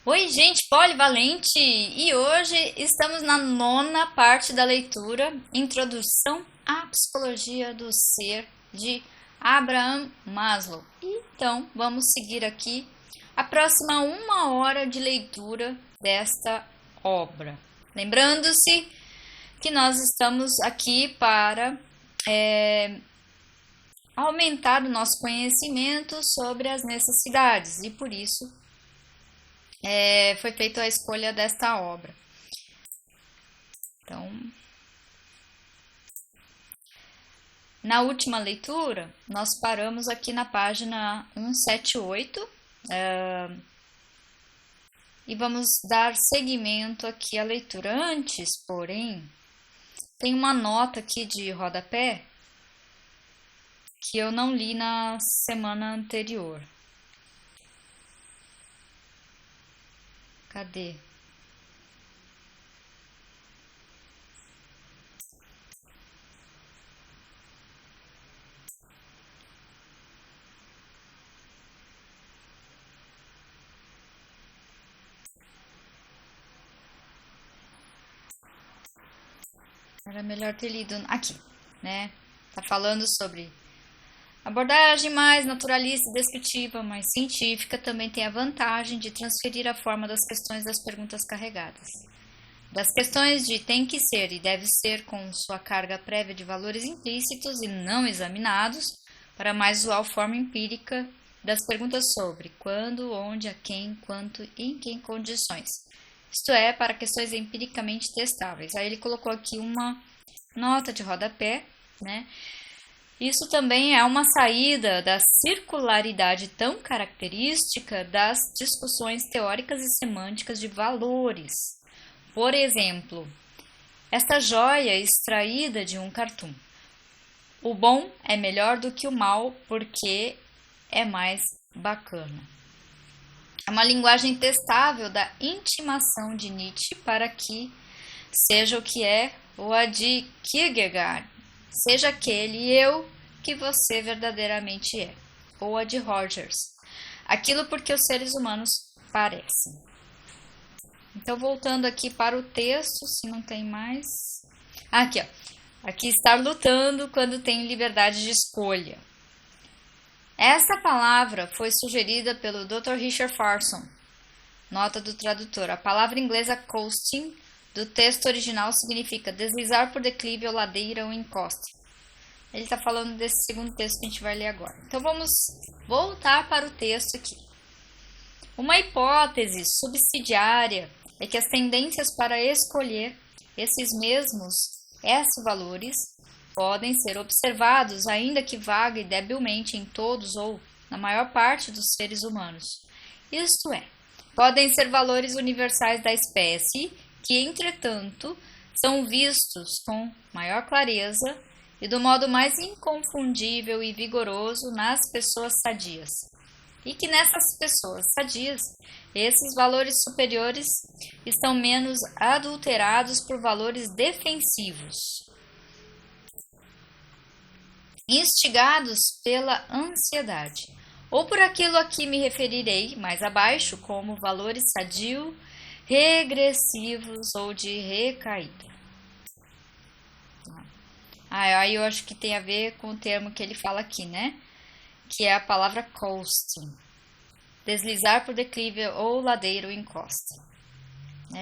Oi, gente polivalente! E hoje estamos na nona parte da leitura Introdução à Psicologia do Ser de Abraham Maslow. Então, vamos seguir aqui a próxima uma hora de leitura desta obra. Lembrando-se que nós estamos aqui para aumentar o nosso conhecimento sobre as necessidades e por isso foi feita a escolha desta obra. Então, na última leitura, nós paramos aqui na página 178 e vamos dar seguimento aqui à leitura. Antes, porém, tem uma nota aqui de rodapé que eu não li na semana anterior. Cadê? Era melhor ter lido aqui, né? Tá falando sobre abordagem mais naturalista e descritiva, mais científica, também tem a vantagem de transferir a forma das questões das perguntas carregadas. Das questões de tem que ser e deve ser com sua carga prévia de valores implícitos e não examinados, para a mais usual forma empírica das perguntas sobre quando, onde, a quem, quanto e em que condições. Isto é, para questões empiricamente testáveis. Aí ele colocou aqui uma nota de rodapé, né? Isso também é uma saída da circularidade tão característica das discussões teóricas e semânticas de valores. Por exemplo, esta joia extraída de um cartoon. O bom é melhor do que o mal porque é mais bacana. É uma linguagem testável da intimação de Nietzsche para que seja o que é, ou a de Kierkegaard, seja aquele eu que você verdadeiramente é, ou a de Rogers, aquilo porque os seres humanos parecem. Então, voltando aqui para o texto, se não tem mais. Aqui, ó. Aqui estar lutando quando tem liberdade de escolha. Essa palavra foi sugerida pelo Dr. Richard Farson. Nota do tradutor. A palavra inglesa coasting do texto original significa deslizar por declive ou ladeira ou encosta. Ele está falando desse segundo texto que a gente vai ler agora. Então vamos voltar para o texto aqui. Uma hipótese subsidiária é que as tendências para escolher esses mesmos S-valores podem ser observados, ainda que vaga e debilmente, em todos ou na maior parte dos seres humanos. Isto é, podem ser valores universais da espécie que, entretanto, são vistos com maior clareza e do modo mais inconfundível e vigoroso nas pessoas sadias. E que nessas pessoas sadias, esses valores superiores estão menos adulterados por valores defensivos, instigados pela ansiedade, ou por aquilo a que me referirei mais abaixo como valores sadio, regressivos ou de recaída. Aí eu acho que tem a ver com o termo que ele fala aqui, né? Que é a palavra coasting. Deslizar por declive ou ladeira ou encosta.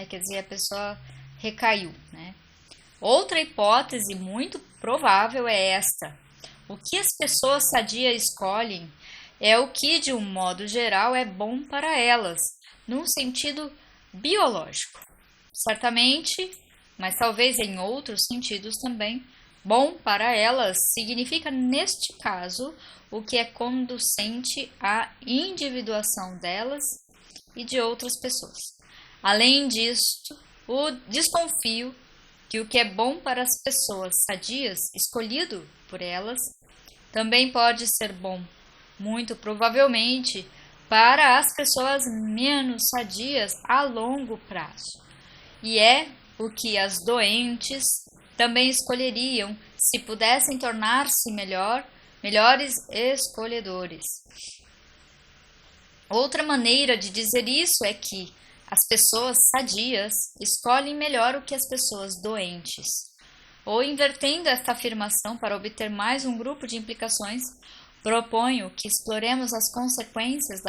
Quer dizer, a pessoa recaiu, né? Outra hipótese muito provável é esta. O que as pessoas sadias escolhem é o que, de um modo geral, é bom para elas, num sentido biológico. Certamente, mas talvez em outros sentidos também, bom para elas significa, neste caso, o que é conducente à individuação delas e de outras pessoas. Além disto, desconfio que o que é bom para as pessoas sadias, escolhido por elas, também pode ser bom, muito provavelmente, para as pessoas menos sadias a longo prazo. E é o que as doentes também escolheriam se pudessem tornar-se melhores escolhedores. Outra maneira de dizer isso é que as pessoas sadias escolhem melhor o que as pessoas doentes. Ou invertendo esta afirmação para obter mais um grupo de implicações, proponho que exploremos as consequências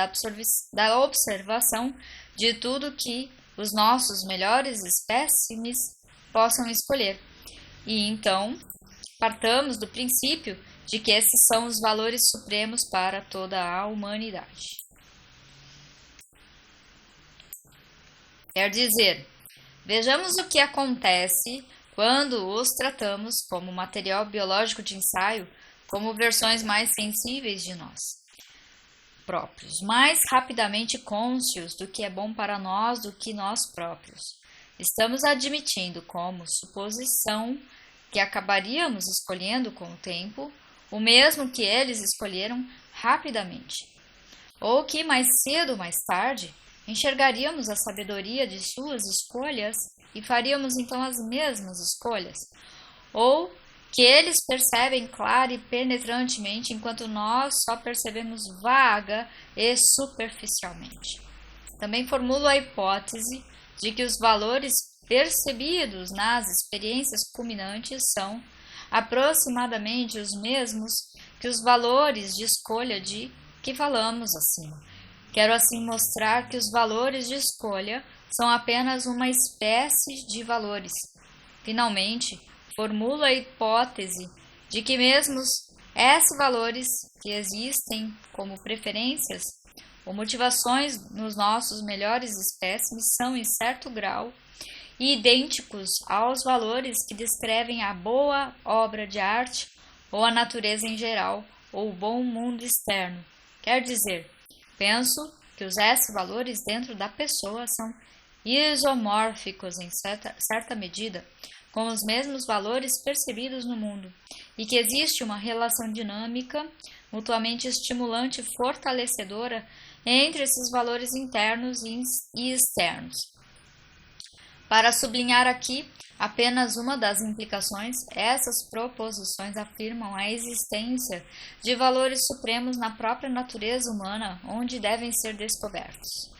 da observação de tudo que os nossos melhores espécimes possam escolher. E então, partamos do princípio de que esses são os valores supremos para toda a humanidade. Quer dizer, vejamos o que acontece quando os tratamos como material biológico de ensaio, como versões mais sensíveis de nós próprios, mais rapidamente cônscios do que é bom para nós do que nós próprios. Estamos admitindo como suposição que acabaríamos escolhendo com o tempo o mesmo que eles escolheram rapidamente, ou que mais cedo ou mais tarde enxergaríamos a sabedoria de suas escolhas e faríamos então as mesmas escolhas, ou que eles percebem clara e penetrantemente enquanto nós só percebemos vaga e superficialmente. Também formulo a hipótese de que os valores percebidos nas experiências culminantes são aproximadamente os mesmos que os valores de escolha de que falamos acima. Quero assim mostrar que os valores de escolha são apenas uma espécie de valores. Finalmente, formulo a hipótese de que mesmo esses valores que existem como preferências ou motivações nos nossos melhores espécimes são, em certo grau, idênticos aos valores que descrevem a boa obra de arte ou a natureza em geral ou o bom mundo externo. Quer dizer, penso que os S-valores dentro da pessoa são isomórficos em certa medida com os mesmos valores percebidos no mundo e que existe uma relação dinâmica, mutuamente estimulante e fortalecedora entre esses valores internos e externos. Para sublinhar aqui apenas uma das implicações, essas proposições afirmam a existência de valores supremos na própria natureza humana, onde devem ser descobertos.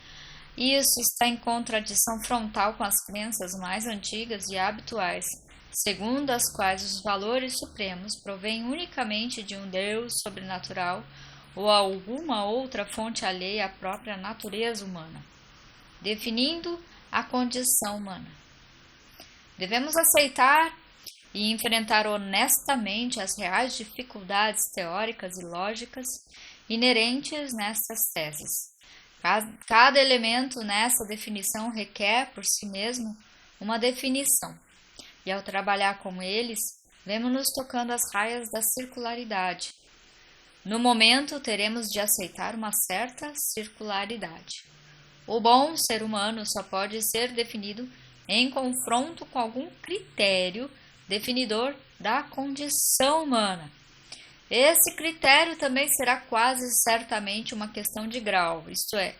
Isso está em contradição frontal com as crenças mais antigas e habituais, segundo as quais os valores supremos provêm unicamente de um Deus sobrenatural ou alguma outra fonte alheia à própria natureza humana, definindo a condição humana. Devemos aceitar e enfrentar honestamente as reais dificuldades teóricas e lógicas inerentes nessas teses. Cada elemento nessa definição requer, por si mesmo, uma definição, e ao trabalhar com eles, vemos-nos tocando as raias da circularidade. No momento, teremos de aceitar uma certa circularidade. O bom ser humano só pode ser definido em confronto com algum critério definidor da condição humana. Esse critério também será quase certamente uma questão de grau, isto é,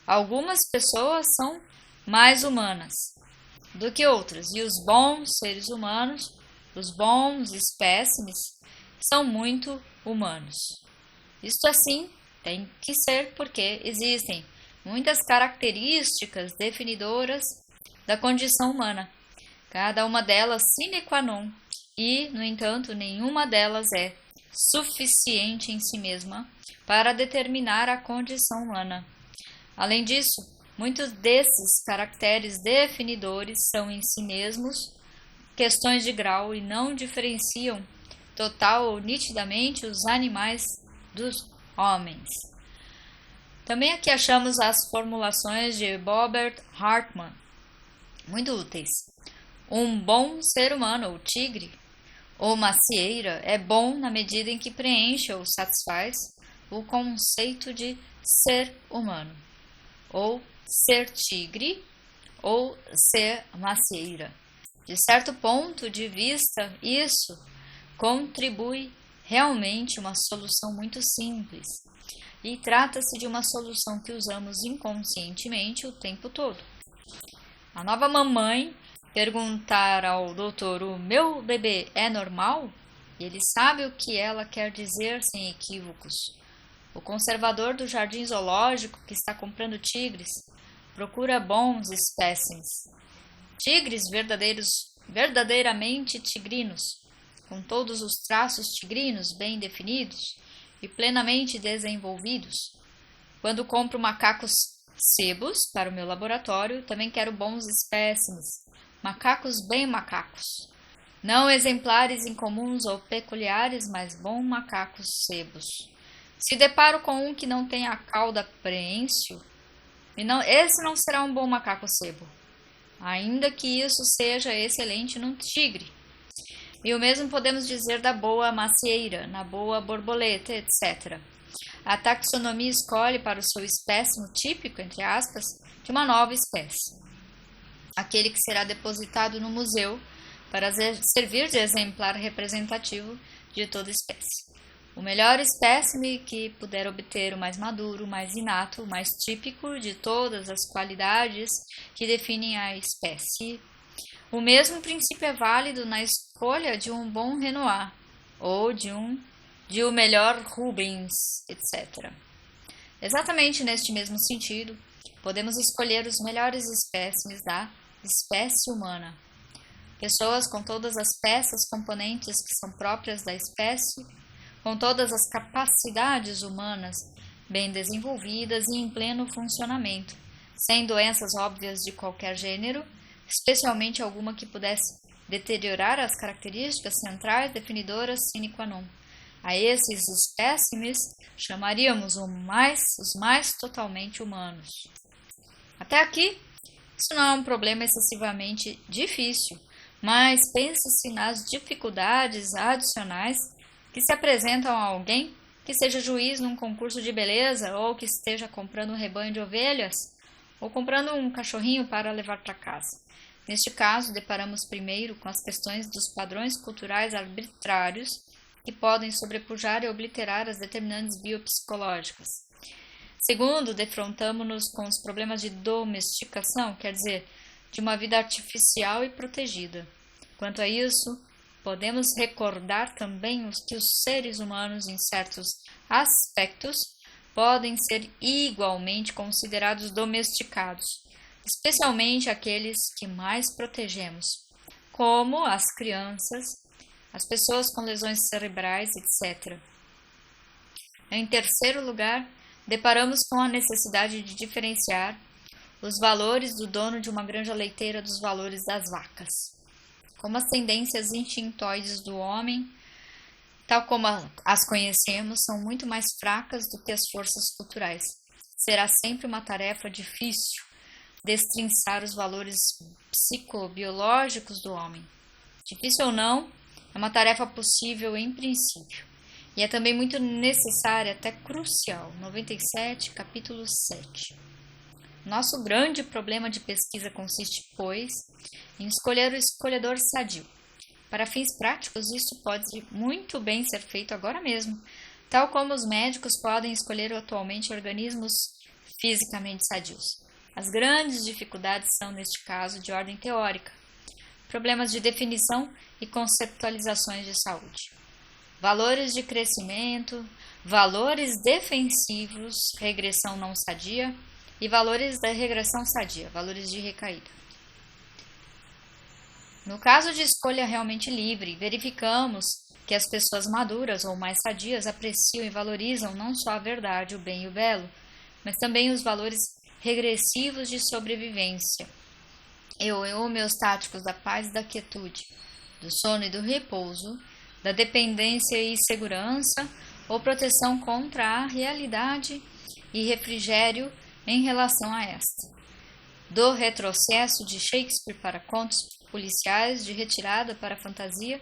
algumas pessoas são mais humanas do que outras, e os bons seres humanos, os bons espécimes, são muito humanos. Isto assim tem que ser porque existem muitas características definidoras da condição humana, cada uma delas sine qua non, e, no entanto, nenhuma delas é suficiente em si mesma para determinar a condição humana. Além disso, muitos desses caracteres definidores são em si mesmos questões de grau e não diferenciam total ou nitidamente os animais dos homens. Também aqui achamos as formulações de Robert Hartman, muito úteis. Um bom ser humano, ou tigre, ou macieira, é bom na medida em que preenche ou satisfaz o conceito de ser humano, ou ser tigre, ou ser macieira. De certo ponto de vista, isso contribui realmente uma solução muito simples, e trata-se de uma solução que usamos inconscientemente o tempo todo. A nova mamãe perguntar ao doutor: o meu bebê é normal? E ele sabe o que ela quer dizer sem equívocos. O conservador do jardim zoológico que está comprando tigres procura bons espécimes. Tigres verdadeiramente tigrinos, com todos os traços tigrinos bem definidos e plenamente desenvolvidos. Quando compro macacos sebos para o meu laboratório, também quero bons espécimes, macacos bem macacos. Não exemplares incomuns ou peculiares, mas bons macacos sebos. Se deparo com um que não tem a cauda preensil, esse não será um bom macaco sebo, ainda que isso seja excelente num tigre. E o mesmo podemos dizer da boa macieira, na boa borboleta, etc. A taxonomia escolhe para o seu espécime típico, entre aspas, de uma nova espécie, aquele que será depositado no museu para servir de exemplar representativo de toda espécie. O melhor espécime que puder obter, o mais maduro, o mais inato, o mais típico de todas as qualidades que definem a espécie. O mesmo princípio é válido na escolha de um bom Renoir ou de um melhor Rubens, etc. Exatamente neste mesmo sentido, podemos escolher os melhores espécimes da espécie humana. Pessoas com todas as peças componentes que são próprias da espécie, com todas as capacidades humanas bem desenvolvidas e em pleno funcionamento, sem doenças óbvias de qualquer gênero, especialmente alguma que pudesse deteriorar as características centrais definidoras sine qua non. A esses espécimes chamaríamos os mais totalmente humanos. Até aqui, isso não é um problema excessivamente difícil, mas pense-se nas dificuldades adicionais que se apresentam a alguém que seja juiz num concurso de beleza ou que esteja comprando um rebanho de ovelhas ou comprando um cachorrinho para levar para casa. Neste caso, deparamos primeiro com as questões dos padrões culturais arbitrários que podem sobrepujar e obliterar as determinantes biopsicológicas. Segundo, defrontamo-nos com os problemas de domesticação, quer dizer, de uma vida artificial e protegida. Quanto a isso, podemos recordar também que os seres humanos, em certos aspectos, podem ser igualmente considerados domesticados, especialmente aqueles que mais protegemos, como as crianças, as pessoas com lesões cerebrais, etc. Em terceiro lugar, deparamos com a necessidade de diferenciar os valores do dono de uma granja leiteira dos valores das vacas. Como as tendências instintoides do homem, tal como as conhecemos, são muito mais fracas do que as forças culturais. Será sempre uma tarefa difícil destrinçar os valores psicobiológicos do homem. Difícil ou não, é uma tarefa possível em princípio. E é também muito necessária, até crucial. 97, capítulo 7. Nosso grande problema de pesquisa consiste, pois, em escolher o escolhedor sadio. Para fins práticos, isso pode muito bem ser feito agora mesmo, tal como os médicos podem escolher atualmente organismos fisicamente sadios. As grandes dificuldades são, neste caso, de ordem teórica, problemas de definição e conceptualizações de saúde. Valores de crescimento, valores defensivos, regressão não sadia, e valores da regressão sadia, valores de recaída. No caso de escolha realmente livre, verificamos que as pessoas maduras ou mais sadias apreciam e valorizam não só a verdade, o bem e o belo, mas também os valores regressivos de sobrevivência e homeostáticos da paz e da quietude, do sono e do repouso, da dependência e segurança ou proteção contra a realidade e refrigério em relação a esta. Do retrocesso de Shakespeare para contos policiais, de retirada para a fantasia,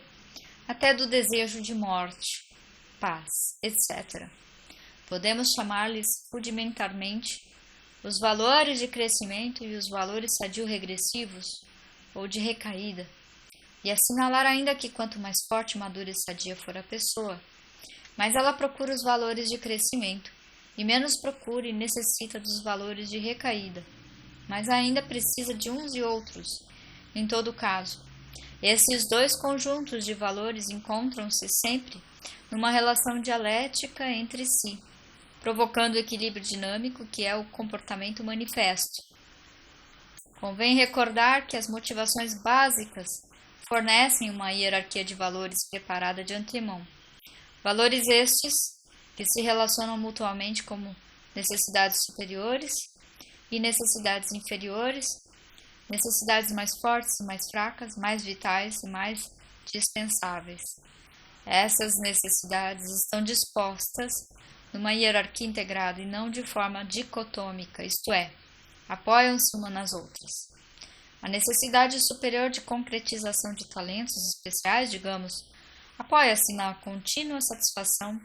até do desejo de morte, paz, etc. Podemos chamar-lhes rudimentarmente os valores de crescimento e os valores sadio-regressivos ou de recaída, e assinalar ainda que quanto mais forte, madura e sadia for a pessoa, mais ela procura os valores de crescimento e menos procura e necessita dos valores de recaída, mas ainda precisa de uns e outros. Em todo caso, esses dois conjuntos de valores encontram-se sempre numa relação dialética entre si. provocando o equilíbrio dinâmico que é o comportamento manifesto. Convém recordar que as motivações básicas fornecem uma hierarquia de valores preparada de antemão. Valores estes que se relacionam mutuamente como necessidades superiores e necessidades inferiores, necessidades mais fortes e mais fracas, mais vitais e mais dispensáveis. Essas necessidades estão dispostas numa hierarquia integrada e não de forma dicotômica, isto é, apoiam-se uma nas outras. A necessidade superior de concretização de talentos especiais, digamos, apoia-se na contínua satisfação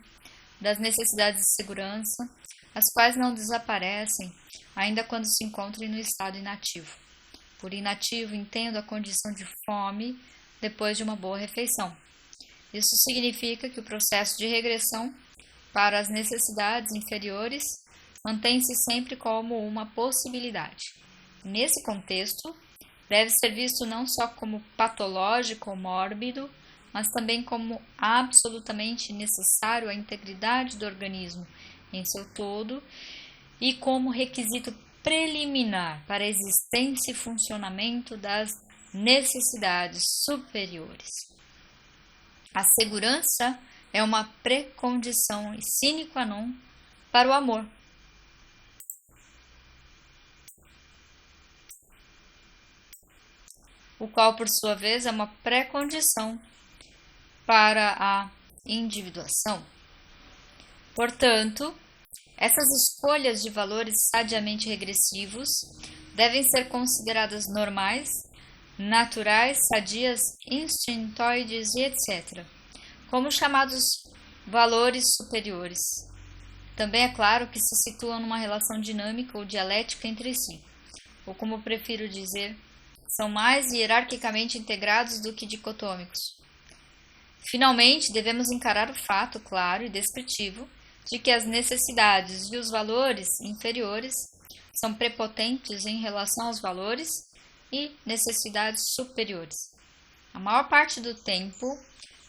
das necessidades de segurança, as quais não desaparecem ainda quando se encontrem no estado inativo. Por inativo, entendo a condição de fome depois de uma boa refeição. Isso significa que o processo de regressão para as necessidades inferiores mantém-se sempre como uma possibilidade. Nesse contexto, deve ser visto não só como patológico ou mórbido, mas também como absolutamente necessário à integridade do organismo em seu todo e como requisito preliminar para a existência e funcionamento das necessidades superiores. A segurança é uma precondição sine qua non para o amor. O qual, por sua vez, é uma pré-condição para a individuação. Portanto, essas escolhas de valores sadiamente regressivos devem ser consideradas normais, naturais, sadias, instintoides e etc., como chamados valores superiores. Também é claro que se situam numa relação dinâmica ou dialética entre si, ou como prefiro dizer, são mais hierarquicamente integrados do que dicotômicos. Finalmente, devemos encarar o fato claro e descritivo de que as necessidades e os valores inferiores são prepotentes em relação aos valores e necessidades superiores. A maior parte do tempo,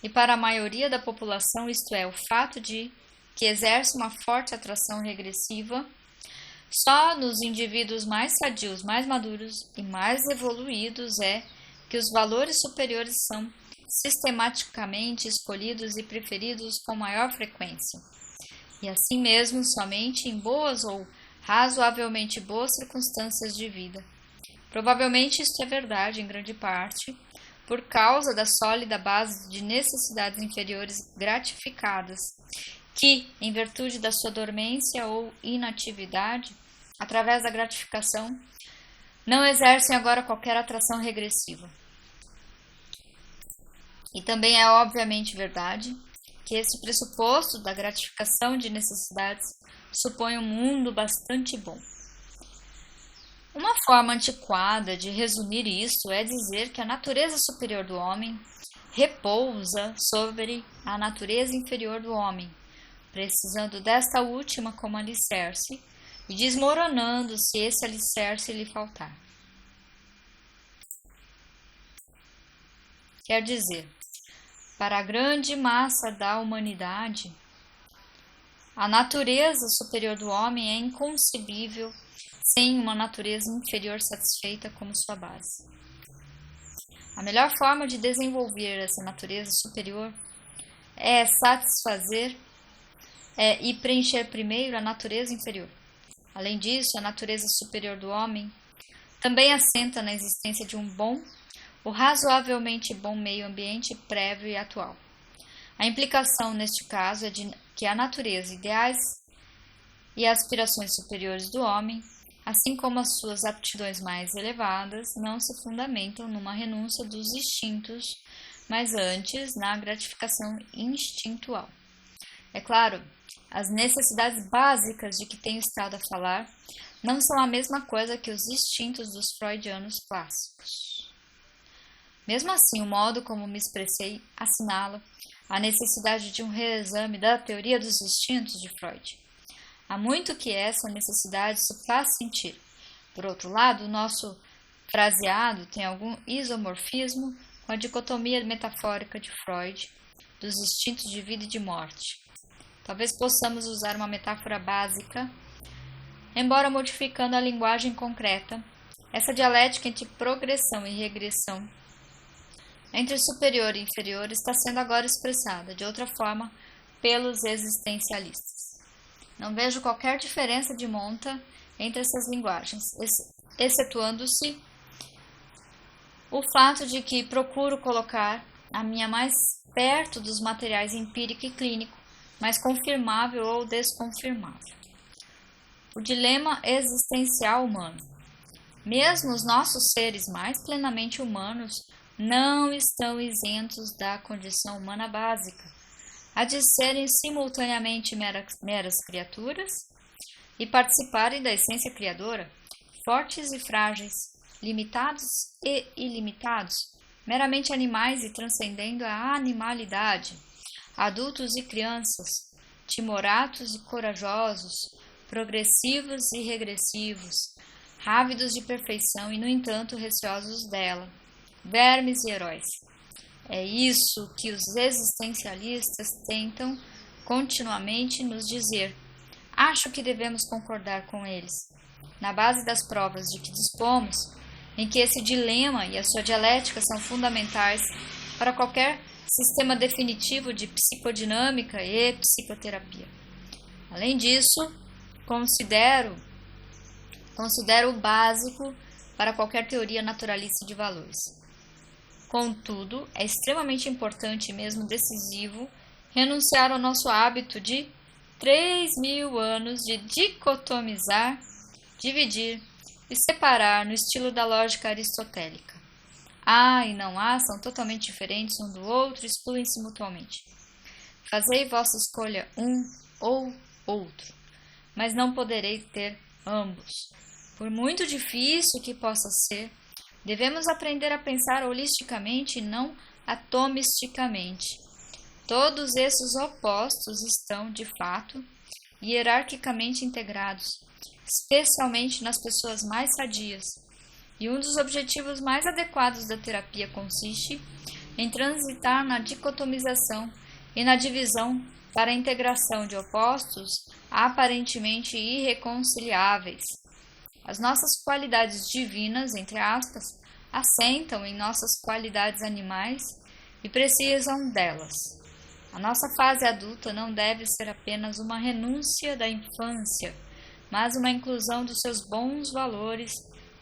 e para a maioria da população, isto é, o fato de que exerce uma forte atração regressiva, só nos indivíduos mais sadios, mais maduros e mais evoluídos é que os valores superiores são sistematicamente escolhidos e preferidos com maior frequência. E assim mesmo, somente em boas ou razoavelmente boas circunstâncias de vida. Provavelmente isto é verdade em grande parte, por causa da sólida base de necessidades inferiores gratificadas, que, em virtude da sua dormência ou inatividade, através da gratificação, não exercem agora qualquer atração regressiva. E também é obviamente verdade que esse pressuposto da gratificação de necessidades supõe um mundo bastante bom. Uma forma antiquada de resumir isto é dizer que a natureza superior do homem repousa sobre a natureza inferior do homem, precisando desta última como alicerce e desmoronando se esse alicerce lhe faltar. Quer dizer, para a grande massa da humanidade, a natureza superior do homem é inconcebível sem uma natureza inferior satisfeita como sua base. A melhor forma de desenvolver essa natureza superior é satisfazer e preencher primeiro a natureza inferior. Além disso, a natureza superior do homem também assenta na existência de um bom ou razoavelmente bom meio ambiente prévio e atual. A implicação neste caso é de que a natureza, ideais e aspirações superiores do homem, assim como as suas aptidões mais elevadas, não se fundamentam numa renúncia dos instintos, mas antes na gratificação instintual. É claro, as necessidades básicas de que tenho estado a falar não são a mesma coisa que os instintos dos freudianos clássicos. Mesmo assim, o modo como me expressei assinala a necessidade de um reexame da teoria dos instintos de Freud. Há muito que essa necessidade se faz sentir. Por outro lado, o nosso fraseado tem algum isomorfismo com a dicotomia metafórica de Freud dos instintos de vida e de morte. Talvez possamos usar uma metáfora básica, embora modificando a linguagem concreta. Essa dialética entre progressão e regressão, entre superior e inferior, está sendo agora expressada, de outra forma, pelos existencialistas. Não vejo qualquer diferença de monta entre essas linguagens, excetuando-se o fato de que procuro colocar a minha mais perto dos materiais empírico e clínico, mais confirmável ou desconfirmável. O dilema existencial humano. Mesmo os nossos seres mais plenamente humanos não estão isentos da condição humana básica, a de serem simultaneamente meras criaturas e participarem da essência criadora, fortes e frágeis, limitados e ilimitados, meramente animais e transcendendo a animalidade, adultos e crianças, timoratos e corajosos, progressivos e regressivos, ávidos de perfeição e, no entanto, receosos dela, vermes e heróis. É isso que os existencialistas tentam continuamente nos dizer. Acho que devemos concordar com eles, na base das provas de que dispomos, em que esse dilema e a sua dialética são fundamentais para qualquer sistema definitivo de psicodinâmica e psicoterapia. Além disso, considero o básico para qualquer teoria naturalista de valores. Contudo, é extremamente importante e mesmo decisivo renunciar ao nosso hábito de 3.000 anos de dicotomizar, dividir e separar no estilo da lógica aristotélica. Há e não há são totalmente diferentes um do outro e excluem-se mutuamente. Fazei vossa escolha um ou outro, mas não poderei ter ambos. Por muito difícil que possa ser, devemos aprender a pensar holisticamente e não atomisticamente. Todos esses opostos estão, de fato, hierarquicamente integrados, especialmente nas pessoas mais sadias. E um dos objetivos mais adequados da terapia consiste em transitar na dicotomização e na divisão para a integração de opostos aparentemente irreconciliáveis. As nossas qualidades divinas, entre aspas, assentam em nossas qualidades animais e precisam delas. A nossa fase adulta não deve ser apenas uma renúncia da infância, mas uma inclusão dos seus bons valores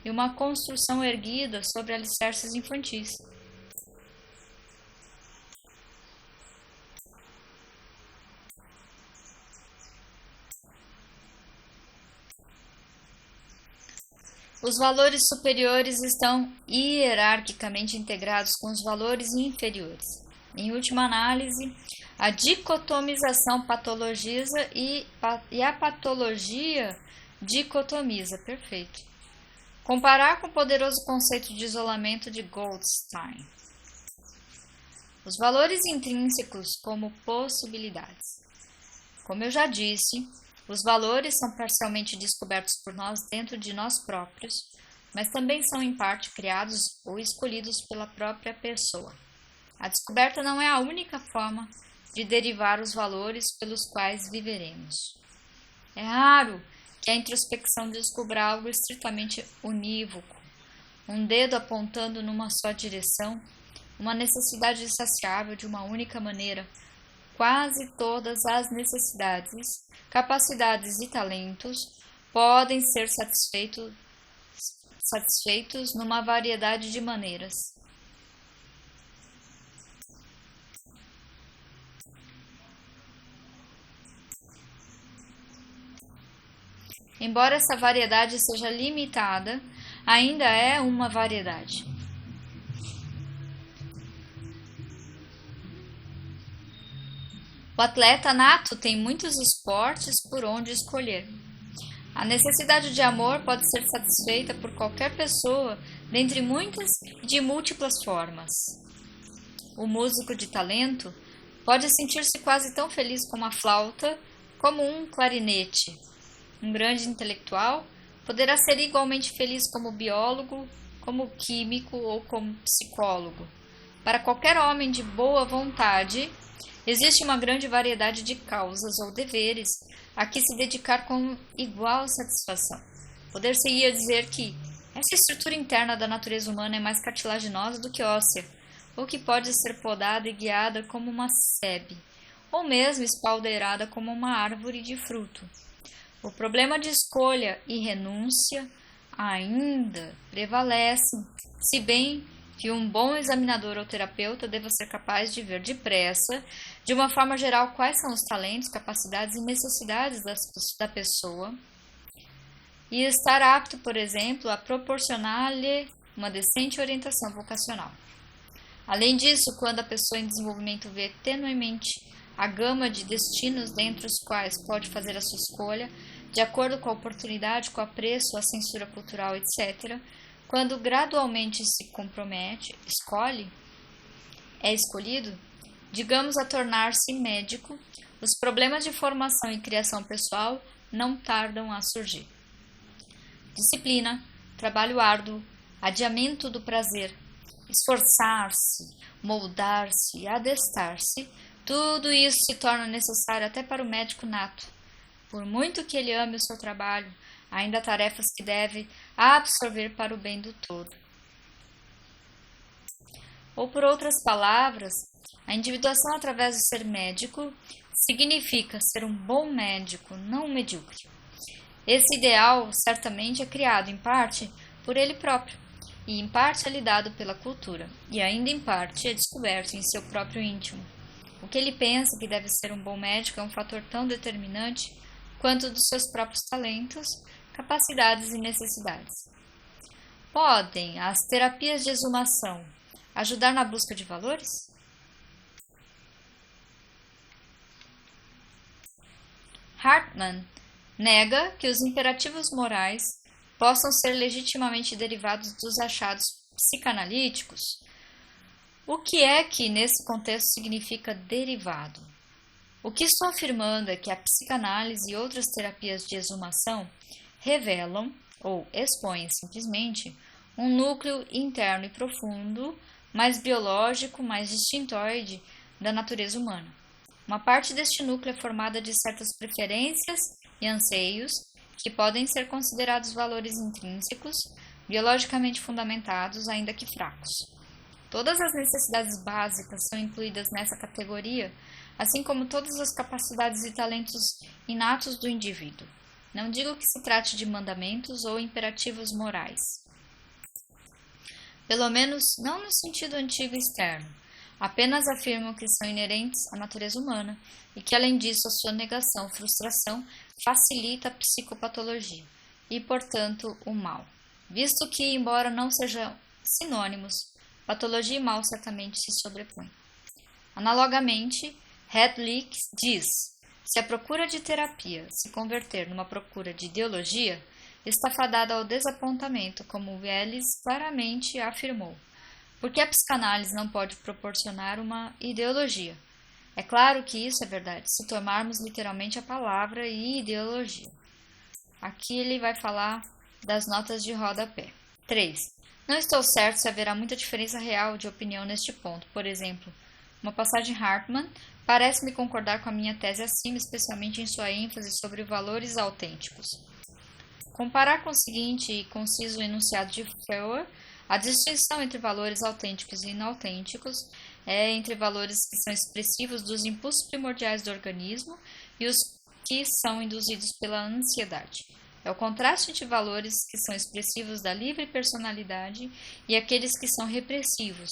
e uma construção erguida sobre alicerces infantis. Os valores superiores estão hierarquicamente integrados com os valores inferiores. Em última análise, a dicotomização patologiza e a patologia dicotomiza. Perfeito. Comparar com o poderoso conceito de isolamento de Goldstein. Os valores intrínsecos como possibilidades. Como eu já disse, os valores são parcialmente descobertos por nós dentro de nós próprios, mas também são em parte criados ou escolhidos pela própria pessoa. A descoberta não é a única forma de derivar os valores pelos quais viveremos. É raro que a introspecção descubra algo estritamente unívoco, um dedo apontando numa só direção, uma necessidade insaciável de uma única maneira. Quase todas as necessidades, capacidades e talentos podem ser satisfeitos numa variedade de maneiras. Embora essa variedade seja limitada, ainda é uma variedade. O atleta nato tem muitos esportes por onde escolher. A necessidade de amor pode ser satisfeita por qualquer pessoa dentre muitas e de múltiplas formas. O músico de talento pode sentir-se quase tão feliz com uma flauta como um clarinete. Um grande intelectual poderá ser igualmente feliz como biólogo, como químico ou como psicólogo. Para qualquer homem de boa vontade, Existe uma grande variedade de causas ou deveres a que se dedicar com igual satisfação. Poder-se-ia dizer que essa estrutura interna da natureza humana é mais cartilaginosa do que óssea, ou que pode ser podada e guiada como uma sebe, ou mesmo espaldeirada como uma árvore de fruto. O problema de escolha e renúncia ainda prevalece, se bem que um bom examinador ou terapeuta deva ser capaz de ver depressa, de uma forma geral, quais são os talentos, capacidades e necessidades da pessoa e estar apto, por exemplo, a proporcionar-lhe uma decente orientação vocacional. Além disso, quando a pessoa em desenvolvimento vê tenuemente a gama de destinos dentre os quais pode fazer a sua escolha, de acordo com a oportunidade, com o apreço, a censura cultural, etc., quando gradualmente se compromete, é escolhido, digamos, a tornar-se médico, os problemas de formação e criação pessoal não tardam a surgir. Disciplina, trabalho árduo, adiamento do prazer, esforçar-se, moldar-se, adestrar-se, tudo isso se torna necessário até para o médico nato. Por muito que ele ame o seu trabalho, ainda há tarefas que deve absorver para o bem do todo. Ou por outras palavras, a individuação através de ser médico significa ser um bom médico, não um medíocre. Esse ideal certamente é criado em parte por ele próprio, e em parte é lhe dado pela cultura, e ainda em parte é descoberto em seu próprio íntimo. O que ele pensa que deve ser um bom médico é um fator tão determinante quanto dos seus próprios talentos, capacidades e necessidades. Podem as terapias de exumação ajudar na busca de valores? Hartmann nega que os imperativos morais possam ser legitimamente derivados dos achados psicanalíticos. O que é que, nesse contexto, significa derivado? O que estou afirmando é que a psicanálise e outras terapias de exumação revelam, ou expõem simplesmente, um núcleo interno e profundo, mais biológico, mais distintoide da natureza humana. Uma parte deste núcleo é formada de certas preferências e anseios que podem ser considerados valores intrínsecos, biologicamente fundamentados, ainda que fracos. Todas as necessidades básicas são incluídas nessa categoria, assim como todas as capacidades e talentos inatos do indivíduo. Não digo que se trate de mandamentos ou imperativos morais. Pelo menos não no sentido antigo e externo. Apenas afirmo que são inerentes à natureza humana e que, além disso, a sua negação, frustração, facilita a psicopatologia e, portanto, o mal. Visto que, embora não sejam sinônimos, patologia e mal certamente se sobrepõem. Analogamente, Hedlick diz: se a procura de terapia se converter numa procura de ideologia, está fadada ao desapontamento, como Welles claramente afirmou, porque a psicanálise não pode proporcionar uma ideologia. É claro que isso é verdade, se tomarmos literalmente a palavra e ideologia. Aqui ele vai falar das notas de rodapé. 3. Não estou certo se haverá muita diferença real de opinião neste ponto. Por exemplo, uma passagem Hartmann parece-me concordar com a minha tese acima, especialmente em sua ênfase sobre valores autênticos. Comparar com o seguinte e conciso enunciado de Feuer, a distinção entre valores autênticos e inautênticos é entre valores que são expressivos dos impulsos primordiais do organismo e os que são induzidos pela ansiedade. É o contraste entre valores que são expressivos da livre personalidade e aqueles que são repressivos,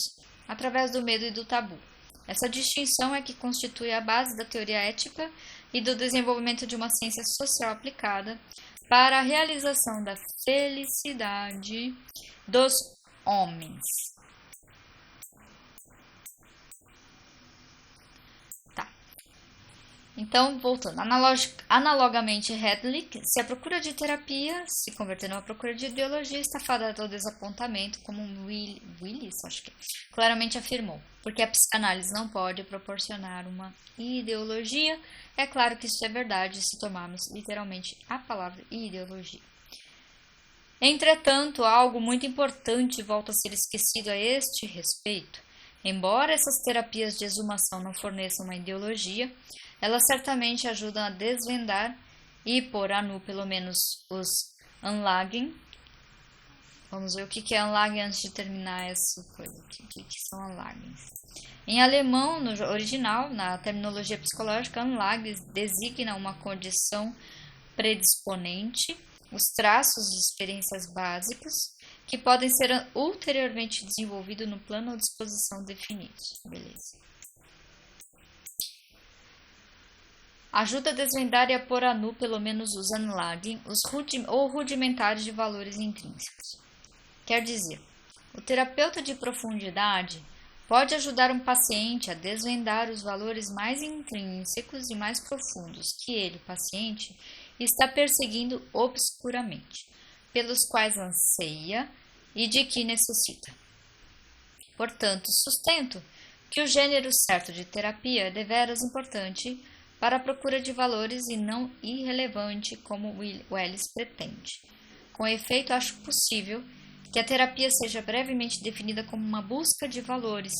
através do medo e do tabu. Essa distinção é que constitui a base da teoria ética e do desenvolvimento de uma ciência social aplicada para a realização da felicidade dos homens. Tá. Então, voltando. Analogamente, Hedlick, se a procura de terapia se converter numa procura de ideologia, está fadada ao desapontamento, como Willis, acho que claramente afirmou, porque a psicanálise não pode proporcionar uma ideologia. É claro que isso é verdade se tomarmos literalmente a palavra ideologia. Entretanto, algo muito importante volta a ser esquecido a este respeito. Embora essas terapias de exumação não forneçam uma ideologia, elas certamente ajudam a desvendar e pôr a nu pelo menos os Anlagen. Vamos ver o que é Anlagen antes de terminar essa coisa. O que são Anlagens? Em alemão, no original, na terminologia psicológica, Anlagen designa uma condição predisponente, os traços de experiências básicos, que podem ser ulteriormente desenvolvidos no plano ou disposição definidos. Beleza. Ajuda a desvendar e a pôr a nu pelo menos os Anlagen, ou rudimentares de valores intrínsecos. Quer dizer, o terapeuta de profundidade pode ajudar um paciente a desvendar os valores mais intrínsecos e mais profundos que ele, paciente, está perseguindo obscuramente, pelos quais anseia e de que necessita. Portanto, sustento que o gênero certo de terapia é deveras importante para a procura de valores e não irrelevante como Welles pretende. Com efeito, acho possível que a terapia seja brevemente definida como uma busca de valores,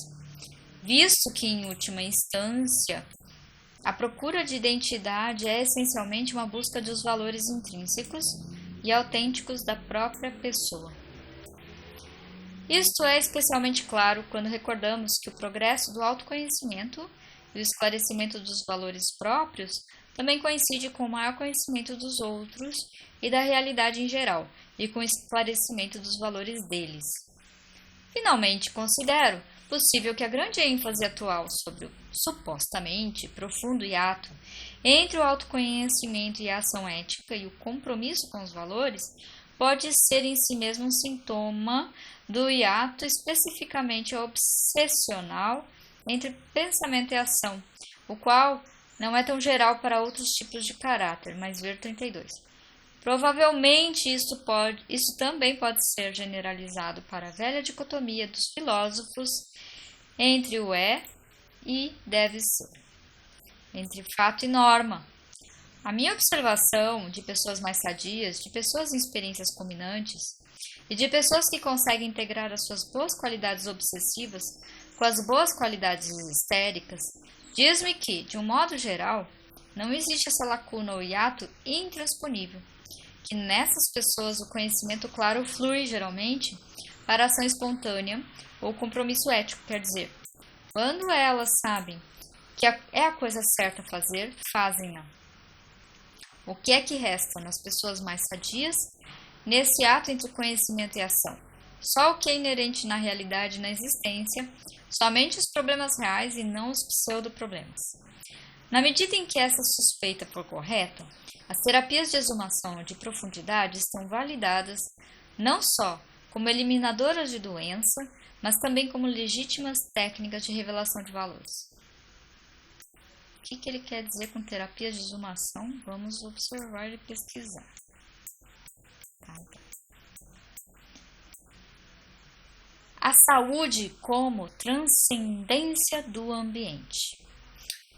visto que, em última instância, a procura de identidade é essencialmente uma busca dos valores intrínsecos e autênticos da própria pessoa. Isto é especialmente claro quando recordamos que o progresso do autoconhecimento e o esclarecimento dos valores próprios também coincide com o maior conhecimento dos outros e da realidade em geral, e com o esclarecimento dos valores deles. Finalmente, considero possível que a grande ênfase atual sobre o supostamente profundo hiato entre o autoconhecimento e a ação ética e o compromisso com os valores pode ser em si mesmo um sintoma do hiato especificamente obsessional entre pensamento e ação, o qual não é tão geral para outros tipos de caráter, mas ver 32. Provavelmente isso também pode ser generalizado para a velha dicotomia dos filósofos entre o é e deve ser, entre fato e norma. A minha observação de pessoas mais sadias, de pessoas em experiências culminantes e de pessoas que conseguem integrar as suas boas qualidades obsessivas com as boas qualidades histéricas, diz-me que, de um modo geral, não existe essa lacuna ou hiato intransponível, que nessas pessoas o conhecimento claro flui, geralmente, para ação espontânea ou compromisso ético, quer dizer, quando elas sabem que é a coisa certa a fazer, fazem-na. O que é que resta nas pessoas mais sadias, nesse ato entre conhecimento e ação? Só o que é inerente na realidade e na existência, somente os problemas reais e não os pseudo-problemas. Na medida em que essa suspeita for correta, as terapias de exumação ou de profundidade estão validadas não só como eliminadoras de doença, mas também como legítimas técnicas de revelação de valores. O que ele quer dizer com terapias de exumação? Vamos observar e pesquisar. A saúde como transcendência do ambiente.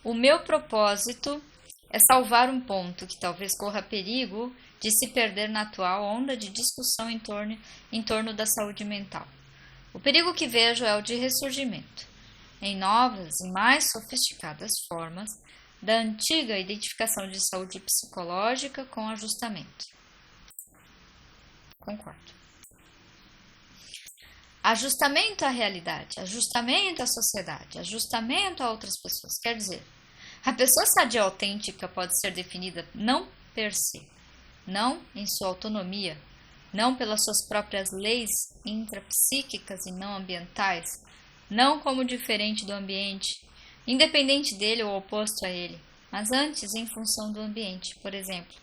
O meu propósito é salvar um ponto que talvez corra perigo de se perder na atual onda de discussão em torno da saúde mental. O perigo que vejo é o de ressurgimento, em novas e mais sofisticadas formas, da antiga identificação de saúde psicológica com ajustamento. Concordo. Ajustamento à realidade, ajustamento à sociedade, ajustamento a outras pessoas. Quer dizer, a pessoa sadia autêntica pode ser definida não per se, não em sua autonomia, não pelas suas próprias leis intrapsíquicas e não ambientais, não como diferente do ambiente, independente dele ou oposto a ele, mas antes em função do ambiente, por exemplo,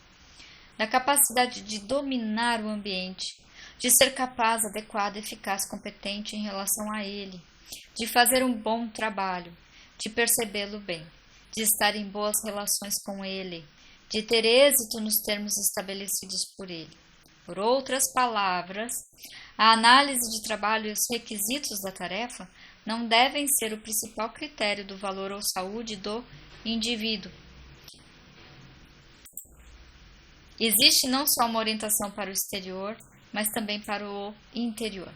da capacidade de dominar o ambiente, de ser capaz, adequado, eficaz, competente em relação a ele, de fazer um bom trabalho, de percebê-lo bem, de estar em boas relações com ele, de ter êxito nos termos estabelecidos por ele. Por outras palavras, a análise de trabalho e os requisitos da tarefa não devem ser o principal critério do valor ou saúde do indivíduo. Existe não só uma orientação para o exterior, mas também para o interior.